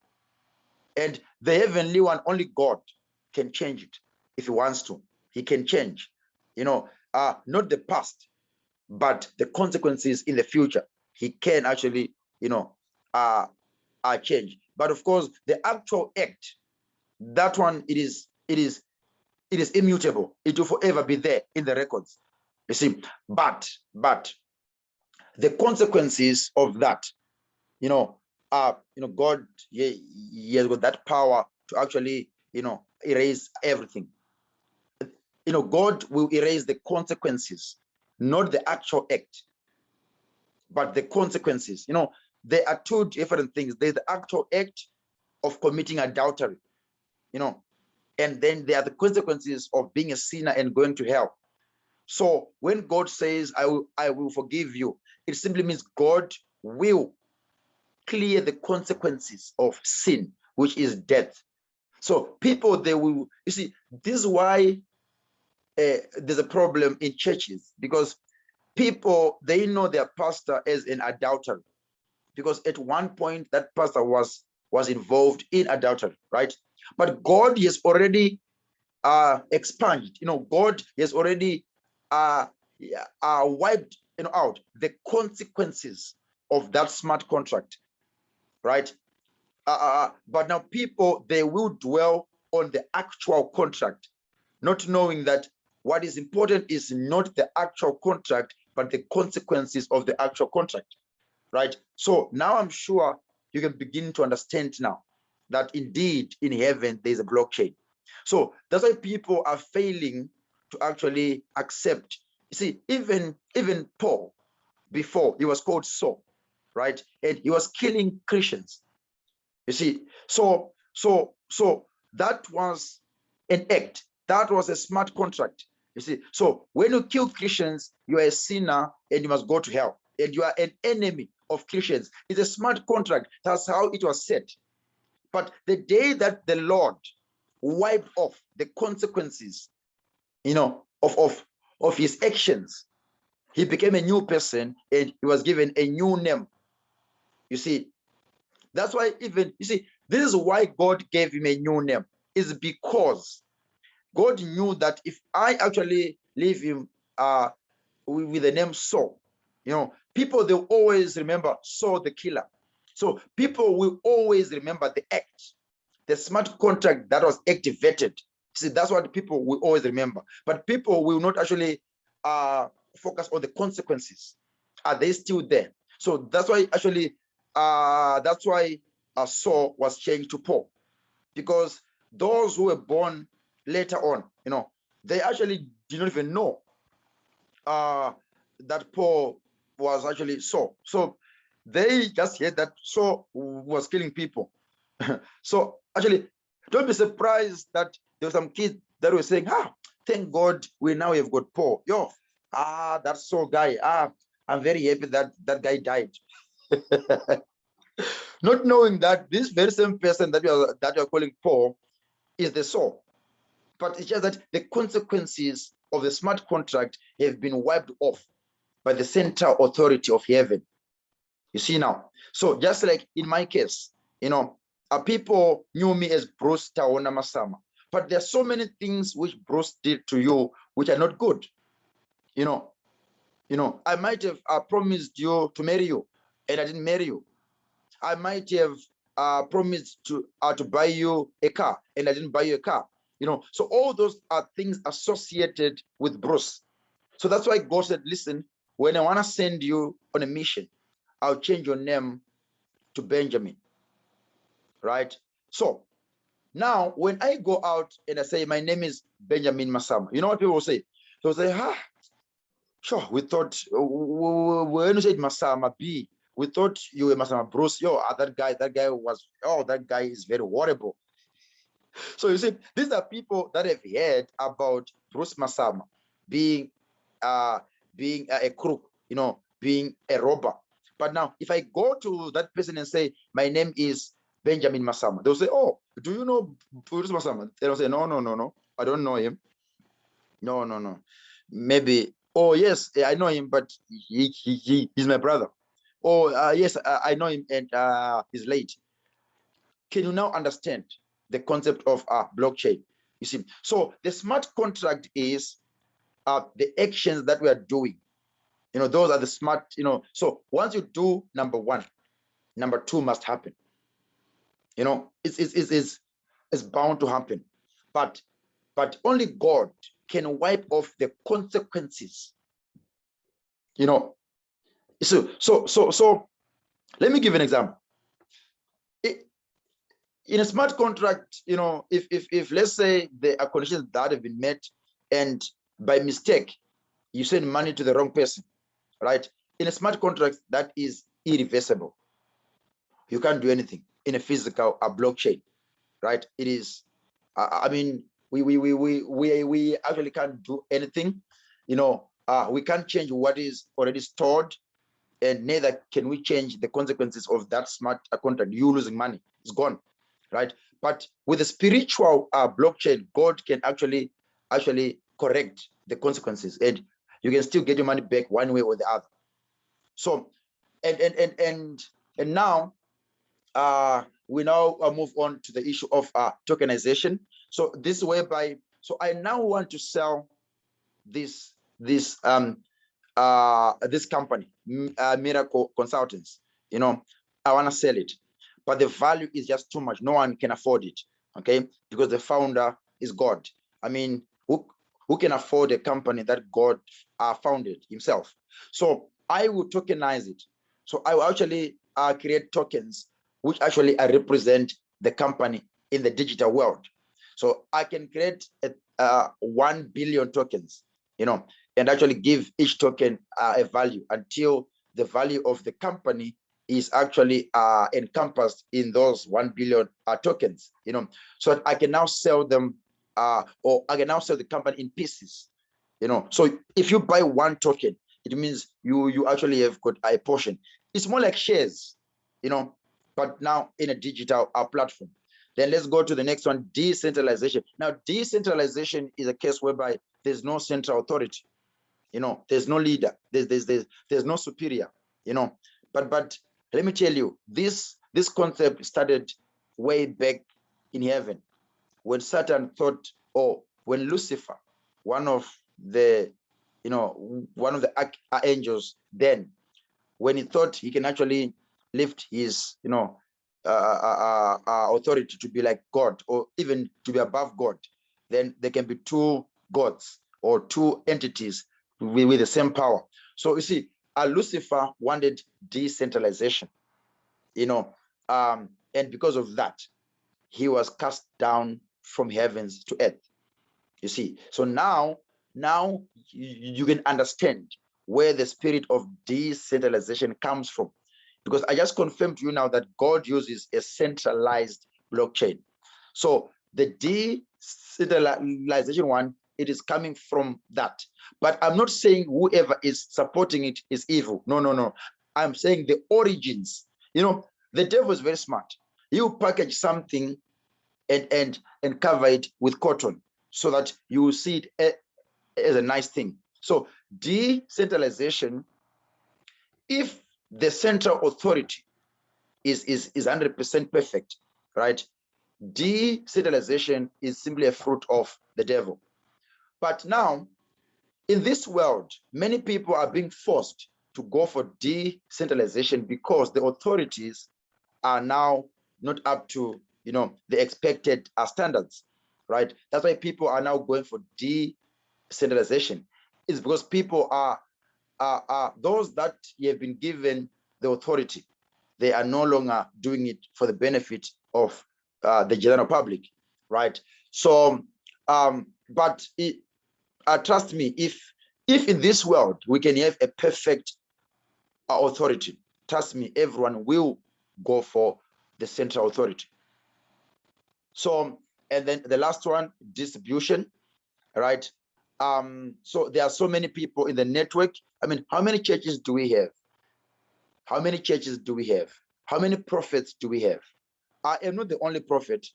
and the heavenly one, only God can change it. If he wants to, he can change. You know, not the past, but the consequences in the future. He can actually, you know, change. But of course, the actual act, that one, it is immutable. It will forever be there in the records. You see, but the consequences of that, you know, God, he has got that power to actually, you know, erase everything. You know, God will erase the consequences, not the actual act, but the consequences. You know, there are two different things. There's the actual act of committing adultery, you know, and then there are the consequences of being a sinner and going to hell. So when God says, I will forgive you, it simply means God will clear the consequences of sin, which is death. So people, they will, you see, this is why there's a problem in churches, because people, they know their pastor as an adulterer, because at one point that pastor was involved in adultery, right? But God has already expunged, you know, God has already wiped, you know, out the consequences of that smart contract, right? But now people, they will dwell on the actual contract, not knowing that what is important is not the actual contract, but the consequences of the actual contract, right? So now I'm sure you can begin to understand now that indeed in heaven there's a blockchain. So that's why people are failing to actually accept. You see, even Paul, before he was called Saul, right? And he was killing Christians. You see, so that was an act. That was a smart contract. You see, so when you kill Christians, you are a sinner and you must go to hell. And you are an enemy of Christians. It's a smart contract. That's how it was set. But the day that the Lord wiped off the consequences, of his actions, he became a new person and he was given a new name. You see, that's why this is why God gave him a new name, is because God knew that if I actually leave him with the name Saul, people, they'll always remember Saul the killer. So people will always remember the act, the smart contract that was activated. See, that's what people will always remember. But people will not actually focus on the consequences. Are they still there? So that's why actually, Saul was changed to Paul, because those who were born later on, they actually did not even know that Paul was actually Saul. So they just heard that Saul was killing people. So actually, don't be surprised that there were some kids that were saying, thank God we now have got Paul. That Saul guy. I'm very happy that that guy died. Not knowing that this very same person that you're calling Paul is the Saul. But it's just that the consequences of the smart contract have been wiped off by the central authority of heaven. You see now. So just like in my case, people knew me as Bruce Taona Masama. But there are so many things which Bruce did to you which are not good. I might have promised you to marry you, and I didn't marry you. I might have promised to buy you a car, and I didn't buy you a car. So all those are things associated with Bruce. So that's why God said, listen, when I want to send you on a mission, I'll change your name to Benjamin, right? So now when I go out and I say, my name is Benjamin Masama, you know what people will say? They'll say, sure, we thought, when you said Masama B, we thought you were Masama Bruce. That guy is very horrible. So you see, these are people that have heard about Bruce Masama being a crook, being a robber. But now, if I go to that person and say, my name is Benjamin Masama, they'll say, oh, do you know Bruce Masama? They'll say, no, I don't know him. No. Maybe, oh, yes, I know him, but he's my brother. Oh, yes, I know him, and he's late. Can you now understand the concept of blockchain? You see, so the smart contract is the actions that we are doing. Those are the smart, so once you do number one, number two must happen. It's bound to happen. But only God can wipe off the consequences. So let me give an example. In a smart contract, if let's say there are conditions that have been met, and by mistake you send money to the wrong person, right? In a smart contract, that is irreversible. You can't do anything in a physical blockchain, right? It is. I mean, we actually can't do anything. We can't change what is already stored, and neither can we change the consequences of that smart contract. You losing money, it's gone, right? But with the spiritual blockchain, God can actually correct the consequences, and you can still get your money back one way or the other. So, and now we now move on to the issue of tokenization. So this whereby, so I now want to sell this company, Miracle Consultants. I want to sell it, but the value is just too much. No one can afford it, okay? Because the founder is God. I mean, who can afford a company that God founded himself? So I will tokenize it. So I will actually create tokens which actually represent the company in the digital world. So I can create 1 billion tokens, and actually give each token a value until the value of the company is actually encompassed in those 1 billion tokens, so that I can now sell them, or I can now sell the company in pieces, So if you buy one token, it means you actually have got a portion. It's more like shares, but now in a digital platform. Then let's go to the next one, decentralization. Now, decentralization is a case whereby there's no central authority, there's no leader, there's no superior, but let me tell you, this concept started way back in heaven when Satan thought, or when Lucifer, one of the angels, then when he thought he can actually lift his authority to be like God, or even to be above God, then there can be two gods or two entities with the same power. So you see, Lucifer wanted decentralization, and because of that, he was cast down from heavens to earth. You see, so now you can understand where the spirit of decentralization comes from, because I just confirmed to you now that God uses a centralized blockchain. So the decentralization one, it is coming from that. But I'm not saying whoever is supporting it is evil. No. I'm saying the origins. The devil is very smart. You package something and cover it with cotton so that you will see it as a nice thing. So decentralization, if the central authority is 100% perfect, right? Decentralization is simply a fruit of the devil. But now, in this world, many people are being forced to go for decentralization because the authorities are now not up to the expected standards, right? That's why people are now going for decentralization. It's because people are those that have been given the authority, they are no longer doing it for the benefit of the general public, right? So, but trust me, if in this world we can have a perfect authority, trust me, everyone will go for the central authority. So, and then the last one, distribution, right? So there are so many people in the network. I mean, how many churches do we have? How many churches do we have? How many prophets do we have? I am not the only prophet.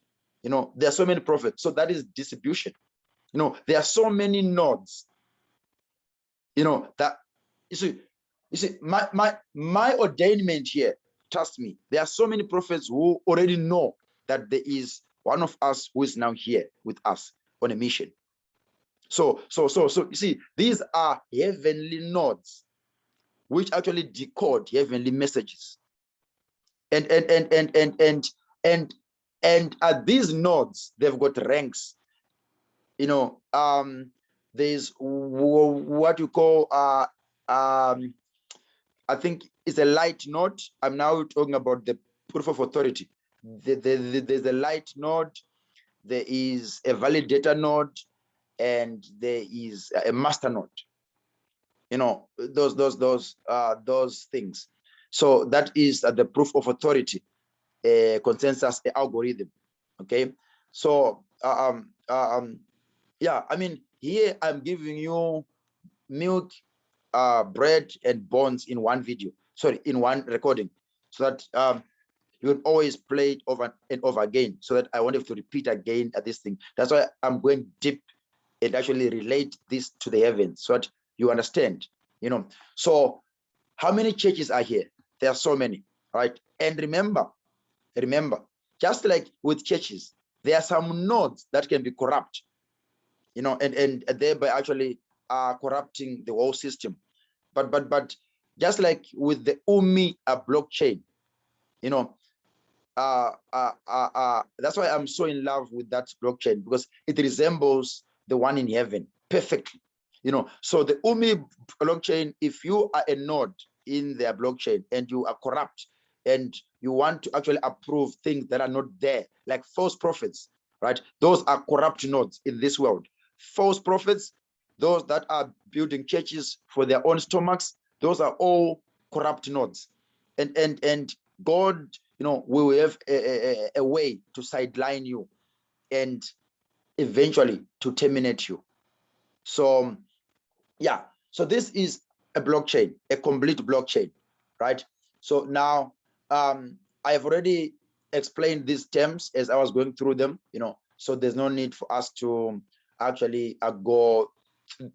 There are so many prophets. So that is distribution. There are so many nodes. That you see, my ordainment here, trust me, there are so many prophets who already know that there is one of us who is now here with us on a mission. So you see, these are heavenly nodes which actually decode heavenly messages. And these nodes, they've got ranks. There's what you call I think it's a light node. I'm now talking about the proof of authority. There's a light node, there is a validator node, and there is a master node. Those things. So that is the proof of authority, consensus algorithm. Okay. So yeah, I mean, here I'm giving you milk, bread, and bones in one video. Sorry, in one recording, so that you would always play it over and over again, so that I wanted to repeat again at this thing. That's why I'm going deep and actually relate this to the heavens, so that you understand. So how many churches are here? There are so many, right? And remember, just like with churches, there are some nodes that can be corrupt, and thereby actually corrupting the whole system. But just like with the UMI blockchain, that's why I'm so in love with that blockchain, because it resembles the one in heaven perfectly. So the UMI blockchain, if you are a node in their blockchain and you are corrupt and you want to actually approve things that are not there, like false prophets, right? Those are corrupt nodes in this world. False prophets, those that are building churches for their own stomachs, those are all corrupt nodes. And God, will have a way to sideline you and eventually to terminate you. So yeah, so this is a blockchain, a complete blockchain, right? So now I have already explained these terms as I was going through them, so there's no need for us to actually go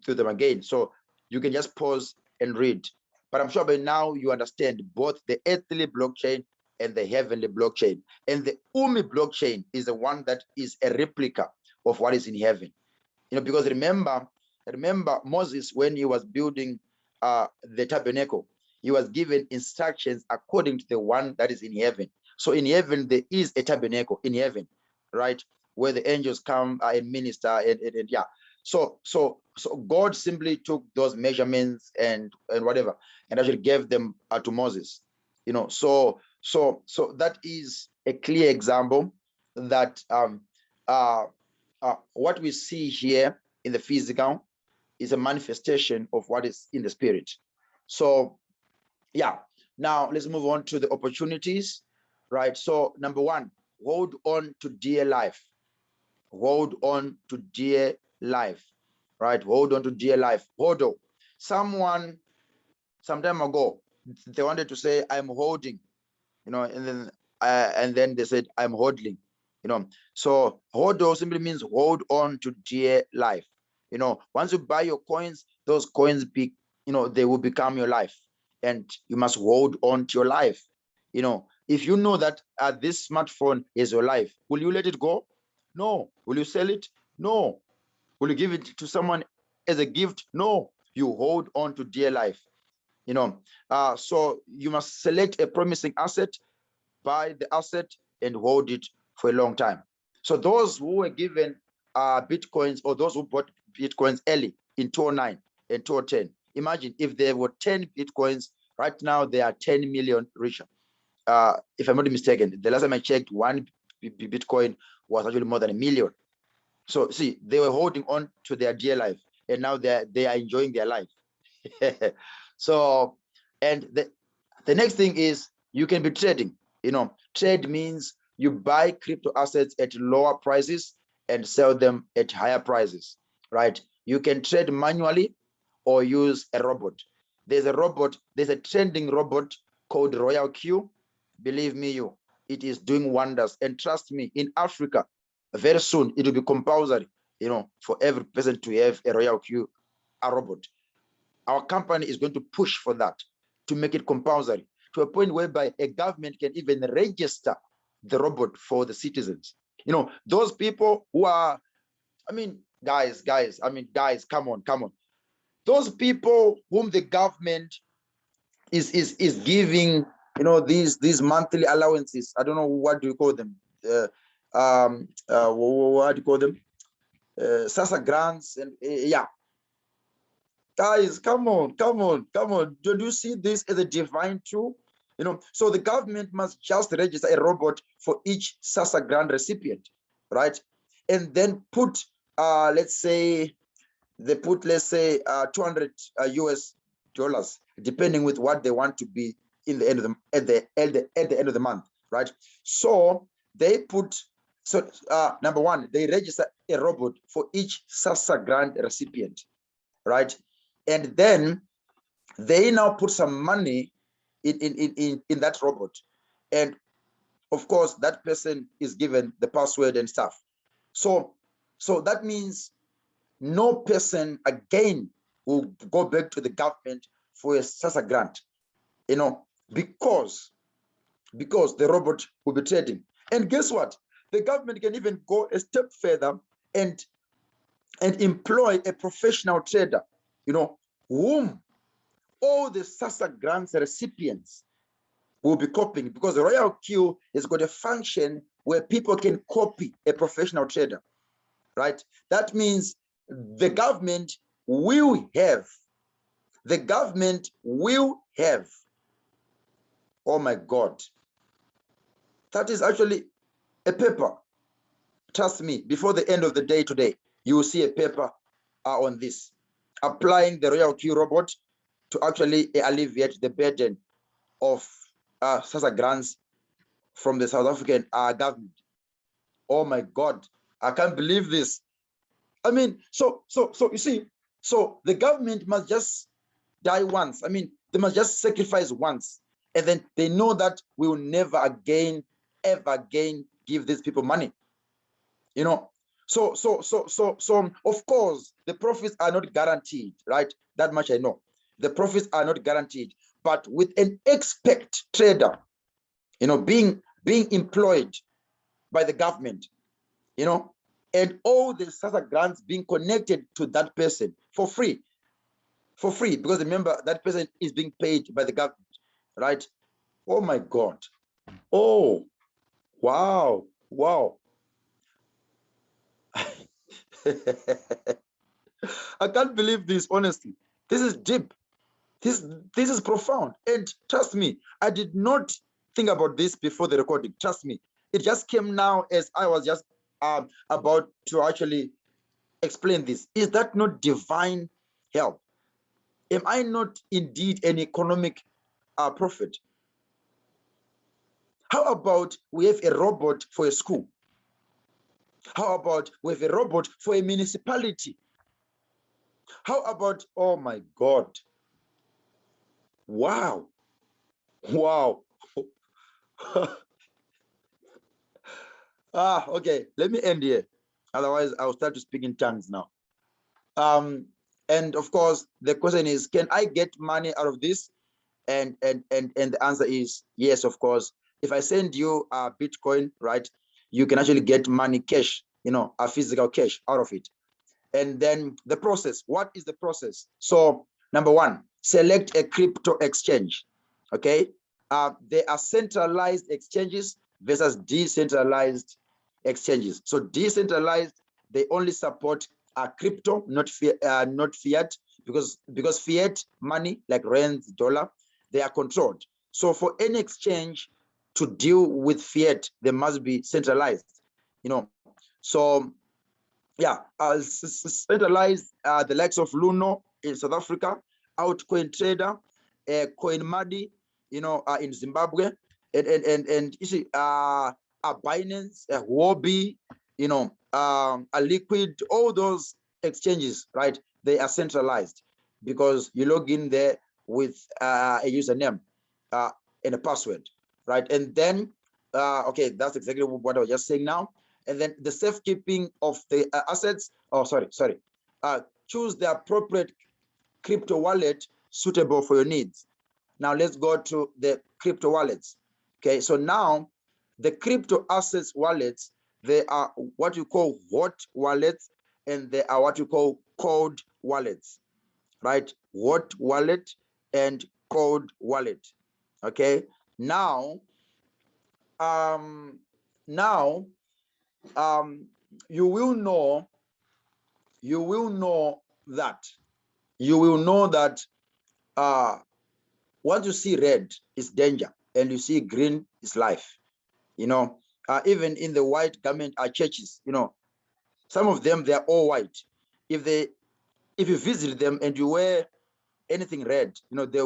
through them again. So you can just pause and read. But I'm sure by now you understand both the earthly blockchain and the heavenly blockchain. And the Umi blockchain is the one that is a replica of what is in heaven. Because remember Moses, when he was building the tabernacle, he was given instructions according to the one that is in heaven. So in heaven, there is a tabernacle in heaven, right? Where the angels come and minister and yeah. So God simply took those measurements and whatever, and actually gave them to Moses. So that is a clear example that what we see here in the physical is a manifestation of what is in the spirit. So yeah, now let's move on to the opportunities, right? So number one, hold on to dear life. Hold on to dear life, right? Hold on to dear life. Hodl. Someone some time ago, they wanted to say I'm holding, and then they said I'm hodling. So hodl simply means hold on to dear life. Once you buy your coins, those coins they will become your life, and you must hold on to your life. If you know that this smartphone is your life, will you let it go? No. Will you sell it? No. Will you give it to someone as a gift? No. You hold on to dear life. So you must select a promising asset, buy the asset, and hold it for a long time. So those who were given bitcoins, or those who bought bitcoins early in 2009 and 2010, imagine if there were 10 bitcoins, right now they are 10 million richer. If I'm not mistaken, the last time I checked, one bitcoin was actually more than 1 million. So see, they were holding on to their dear life, and now they are enjoying their life. So, and the next thing is you can be trading. Trade means you buy crypto assets at lower prices and sell them at higher prices, right? You can trade manually or use a robot. There's a trending robot called Royal Q. Believe me, it is doing wonders. And trust me, in Africa, very soon it will be compulsory, for every person to have a Royal Q, a robot. Our company is going to push for that, to make it compulsory, to a point whereby a government can even register the robot for the citizens. Those people who are, guys, come on. Those people whom the government is giving, these monthly allowances. I don't know, what do you call them? What do you call them? SASSA grants, and yeah. Guys, come on. Don't you see this as a divine tool? So the government must just register a robot for each SASSA grant recipient, right? And then put, let's say, 200 US dollars, depending with what they want to be in the end of the at the end of the month, right? So they put, number one, they register a robot for each SASSA grant recipient, right? And then they now put some money in that robot, and of course that person is given the password and stuff. So that means no person again will go back to the government for a SASSA grant, because the robot will be trading. And guess what? The government can even go a step further and employ a professional trader, whom all the SASSA grants recipients will be copying, because the Royal Q has got a function where people can copy a professional trader, right? That means the government will have, oh my God, that is actually a paper. Trust me, before the end of the day today, you will see a paper on this, applying the Royal Q robot to actually alleviate the burden of SASSA grants from the South African government. Oh my God, I can't believe this. I mean, so you see, so the government must just die once. I mean, they must just sacrifice once, and then they know that we will never again, ever again give these people money. You know, so of course the profits are not guaranteed, right? That much I know. The profits are not guaranteed, but with an expert trader, you know, being employed by the government, you know, and all the SASSA grants being connected to that person for free, because remember that person is being paid by the government, right? Oh my God. Oh, wow. I can't believe this, honestly. This is deep. This is profound. And trust me, I did not think about this before the recording. Trust me. It just came now as I was just about to actually explain this. Is that not divine help? Am I not indeed an economic prophet? How about we have a robot for a school? How about we have a robot for a municipality? How about, oh my God. Wow. Okay, let me end here. Otherwise, I'll start to speak in tongues now. And of course, the question is, can I get money out of this? And the answer is yes, of course. If I send you a Bitcoin, right, you can actually get money cash, you know, a physical cash out of it. And then the process, what is the process? So number one, select a crypto exchange. Okay, there are centralized exchanges versus decentralized exchanges. So decentralized, they only support crypto, not fiat, because fiat money like rands, dollar, they are controlled. So for any exchange to deal with fiat, they must be centralized. You know, so yeah, centralized the likes of Luno in South Africa, Outcoin Trader, CoinMadi, you know, in Zimbabwe, and you see, Binance, Huobi, you know, a Liquid, all those exchanges, right? They are centralized because you log in there with a username and a password, right? And then, okay, that's exactly what I was just saying now. And then the safekeeping of the assets. Oh, sorry. Choose the appropriate crypto wallet suitable for your needs. Now let's go to the crypto wallets. Okay, so now the crypto assets wallets, they are what you call hot wallets, and they are what you call cold wallets, right? Hot wallet and cold wallet. Okay, now now you will know that once you see red is danger and you see green is life. You know, even in the white garment churches, you know, some of them, they're all white. If you visit them and you wear anything red, you know, they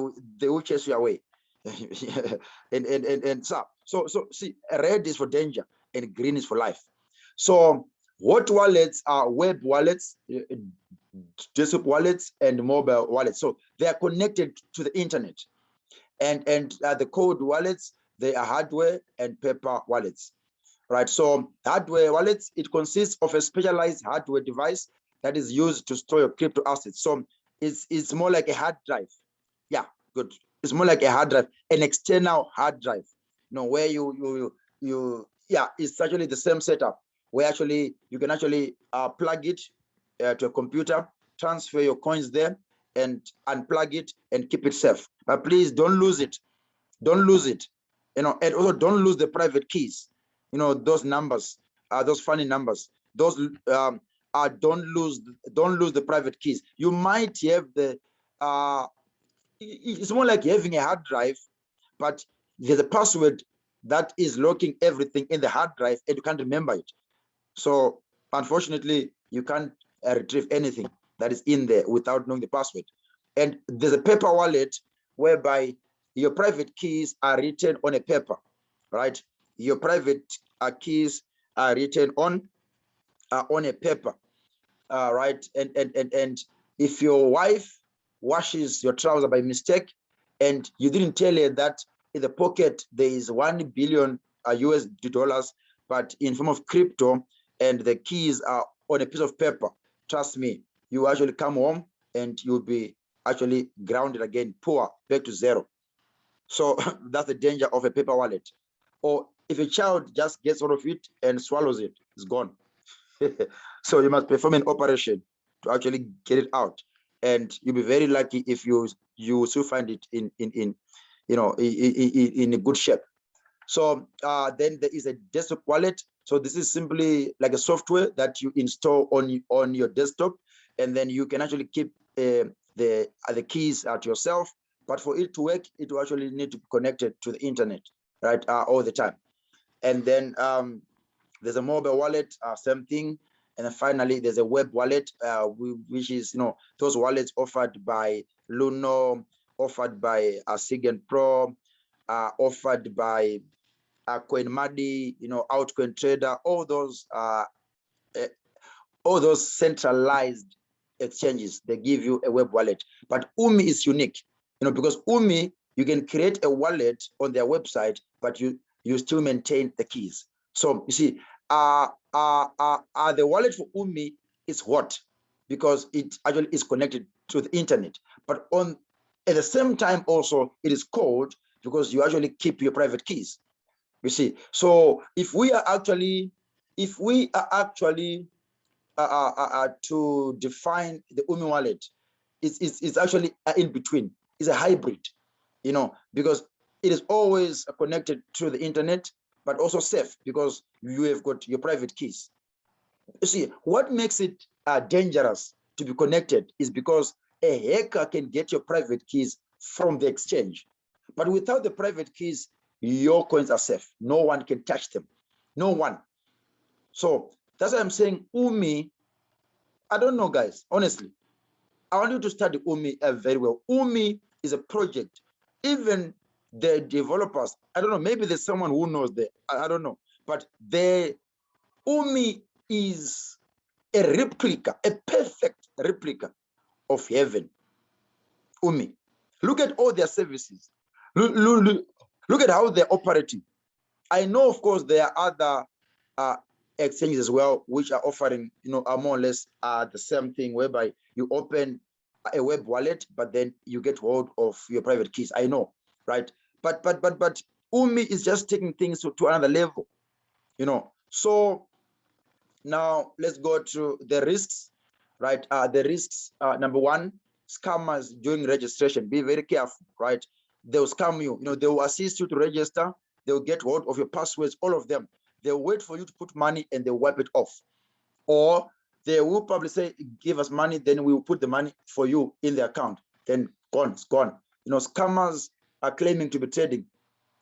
will chase you away. and so see, red is for danger and green is for life. So what wallets are web wallets, desktop wallets, and mobile wallets. So they are connected to the internet. And the cold wallets, they are hardware and paper wallets, right? So hardware wallets, it consists of a specialized hardware device that is used to store your crypto assets. So it's more like a hard drive. Yeah, good. It's more like a hard drive, an external hard drive, you know, where yeah, it's actually the same setup where actually you can actually plug it to a computer, transfer your coins there, and unplug it and keep it safe. But please don't lose it. Don't lose it. You know, and also don't lose the private keys. You know, those numbers, those funny numbers. Those don't lose the private keys. You might have the it's more like having a hard drive, but there's a password that is locking everything in the hard drive and you can't remember it. So unfortunately, you can't retrieve anything that is in there without knowing the password. And there's a paper wallet whereby your private keys are written on a paper, right? Your private keys are written on a paper, right? And if your wife washes your trouser by mistake and you didn't tell her that in the pocket there is 1 billion US dollars, but in form of crypto, and the keys are on a piece of paper, trust me, you actually come home and you'll be actually grounded again, poor, back to zero. So that's the danger of a paper wallet. Or if a child just gets hold of it and swallows it, it's gone. So you must perform an operation to actually get it out, and you'll be very lucky if you still find it in in a good shape. So then there is a desktop wallet. So this is simply like a software that you install on your desktop, and then you can actually keep the keys at yourself. But for it to work, it will actually need to be connected to the internet, right, all the time. And then there's a mobile wallet, same thing. And then finally, there's a web wallet, which is those wallets offered by Luno, offered by Sigent Pro, offered by CoinMadi, Altcoin Trader, eh, all those centralized exchanges, they give you a web wallet. But Umi is unique, because Umi, you can create a wallet on their website, but you still maintain the keys. So you see, the wallet for Umi is what? Because it actually is connected to the internet. But at the same time also, it is cold because you actually keep your private keys. You see, so if we are actually to define the Umi wallet, it's actually in between. It's a hybrid, because it is always connected to the internet, but also safe because you have got your private keys. You see, what makes it dangerous to be connected is because a hacker can get your private keys from the exchange. But without the private keys, your coins are safe. No one can touch them. No one. So that's why I'm saying Umi, I don't know, guys, honestly. I want you to study Umi very well. Umi is a project. Even the developers, I don't know, maybe there's someone who knows that. I don't know. But the Umi is a replica, a perfect replica of heaven. Umi. Look at all their services. Look at how they're operating. I know, of course, there are other exchanges as well, which are offering, are more or less the same thing, whereby you open a web wallet, but then you get hold of your private keys. I know, right? But Umi is just taking things to another level, So now let's go to the risks, right? The risks, number one, scammers during registration. Be very careful, right? They'll scam you. They will assist you to register. They'll get hold of your passwords, all of them. They'll wait for you to put money and they'll wipe it off. Or they will probably say, give us money, then we will put the money for you in the account. Then gone, it's gone. Scammers are claiming to be trading.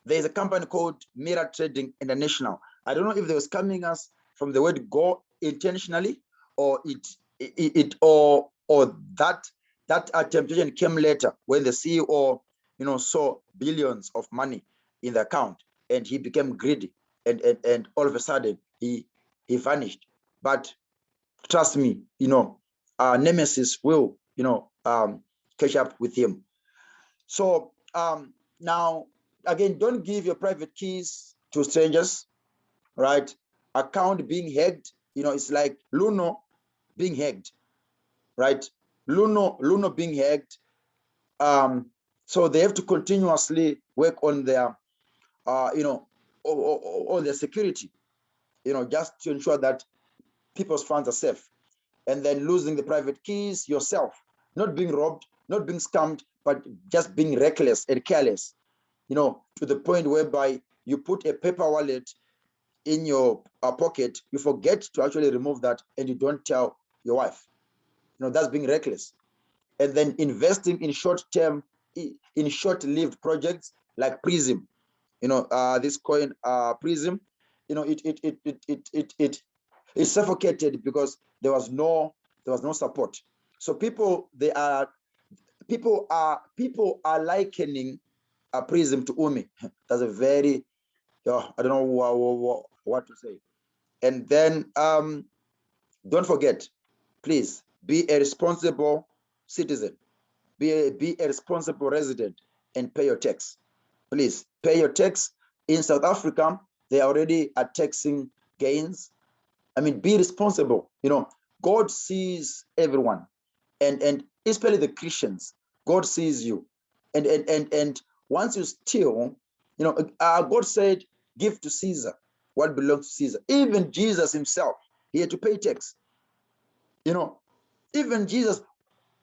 There's a company called Mira Trading International. I don't know if they were scamming us from the word go intentionally, or that temptation came later when the CEO saw billions of money in the account and he became greedy, and all of a sudden he vanished. But trust me, Nemesis will catch up with him. So now again, don't give your private keys to strangers, right? Account being hacked, it's like Luno being hacked, right? Luno being hacked. So they have to continuously work on their, on their security, just to ensure that people's funds are safe. And then losing the private keys yourself, not being robbed, not being scammed, but just being reckless and careless, to the point whereby you put a paper wallet in your pocket, you forget to actually remove that, and you don't tell your wife. That's being reckless. And then investing in short-term, in short-lived projects like Prism. This coin Prism, it It's suffocated because there was no support. So people are likening a Prism to Umi. That's a very, I don't know what to say. And then don't forget, please be a responsible citizen, be a responsible resident, and pay your tax. Please pay your tax. In South Africa, they already are taxing gains. I mean, be responsible. God sees everyone, and especially the Christians. God sees you, and once you steal, God said, "Give to Caesar what belongs to Caesar." Even Jesus himself, he had to pay tax. Even Jesus,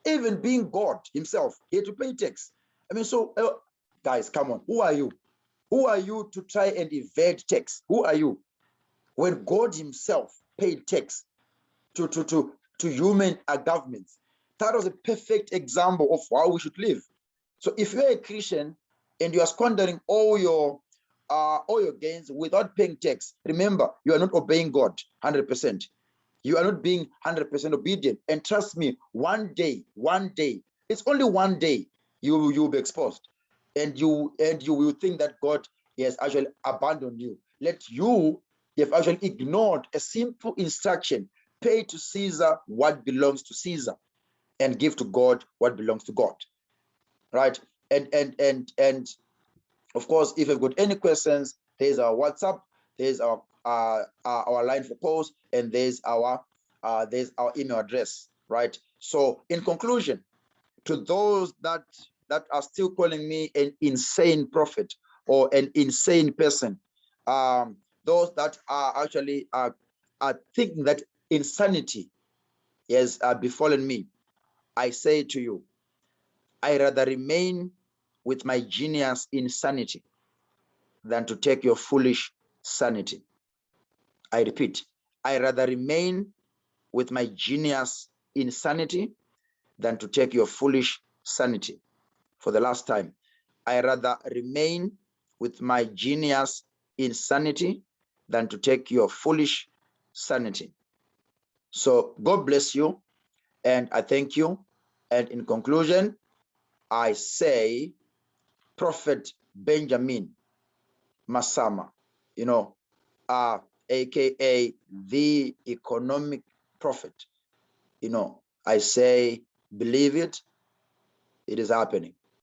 even being God himself, he had to pay tax. I mean, so guys, come on, who are you? Who are you to try and evade tax? Who are you? When God himself paid tax to human governments, that was a perfect example of how we should live. So if you're a Christian and you are squandering all your gains without paying tax, remember, you are not obeying God 100%. You are not being 100% obedient. And trust me, one day, it's only one day, you will be exposed, and you will think that God has actually abandoned you. You have actually ignored a simple instruction: pay to Caesar what belongs to Caesar, and give to God what belongs to God. Right? And of course, if you've got any questions, there's our WhatsApp, there's our line for calls, and there's our email address. Right? So in conclusion, to those that are still calling me an insane prophet or an insane person, those that are actually are thinking that insanity has befallen me, I say to you, I rather remain with my genius insanity than to take your foolish sanity. I repeat, I rather remain with my genius insanity than to take your foolish sanity. For the last time, I rather remain with my genius insanity than to take your foolish sanity. So God bless you, and I thank you. And in conclusion, I say, Prophet Benjamin Masama, aka the economic prophet. I say, believe it, it is happening.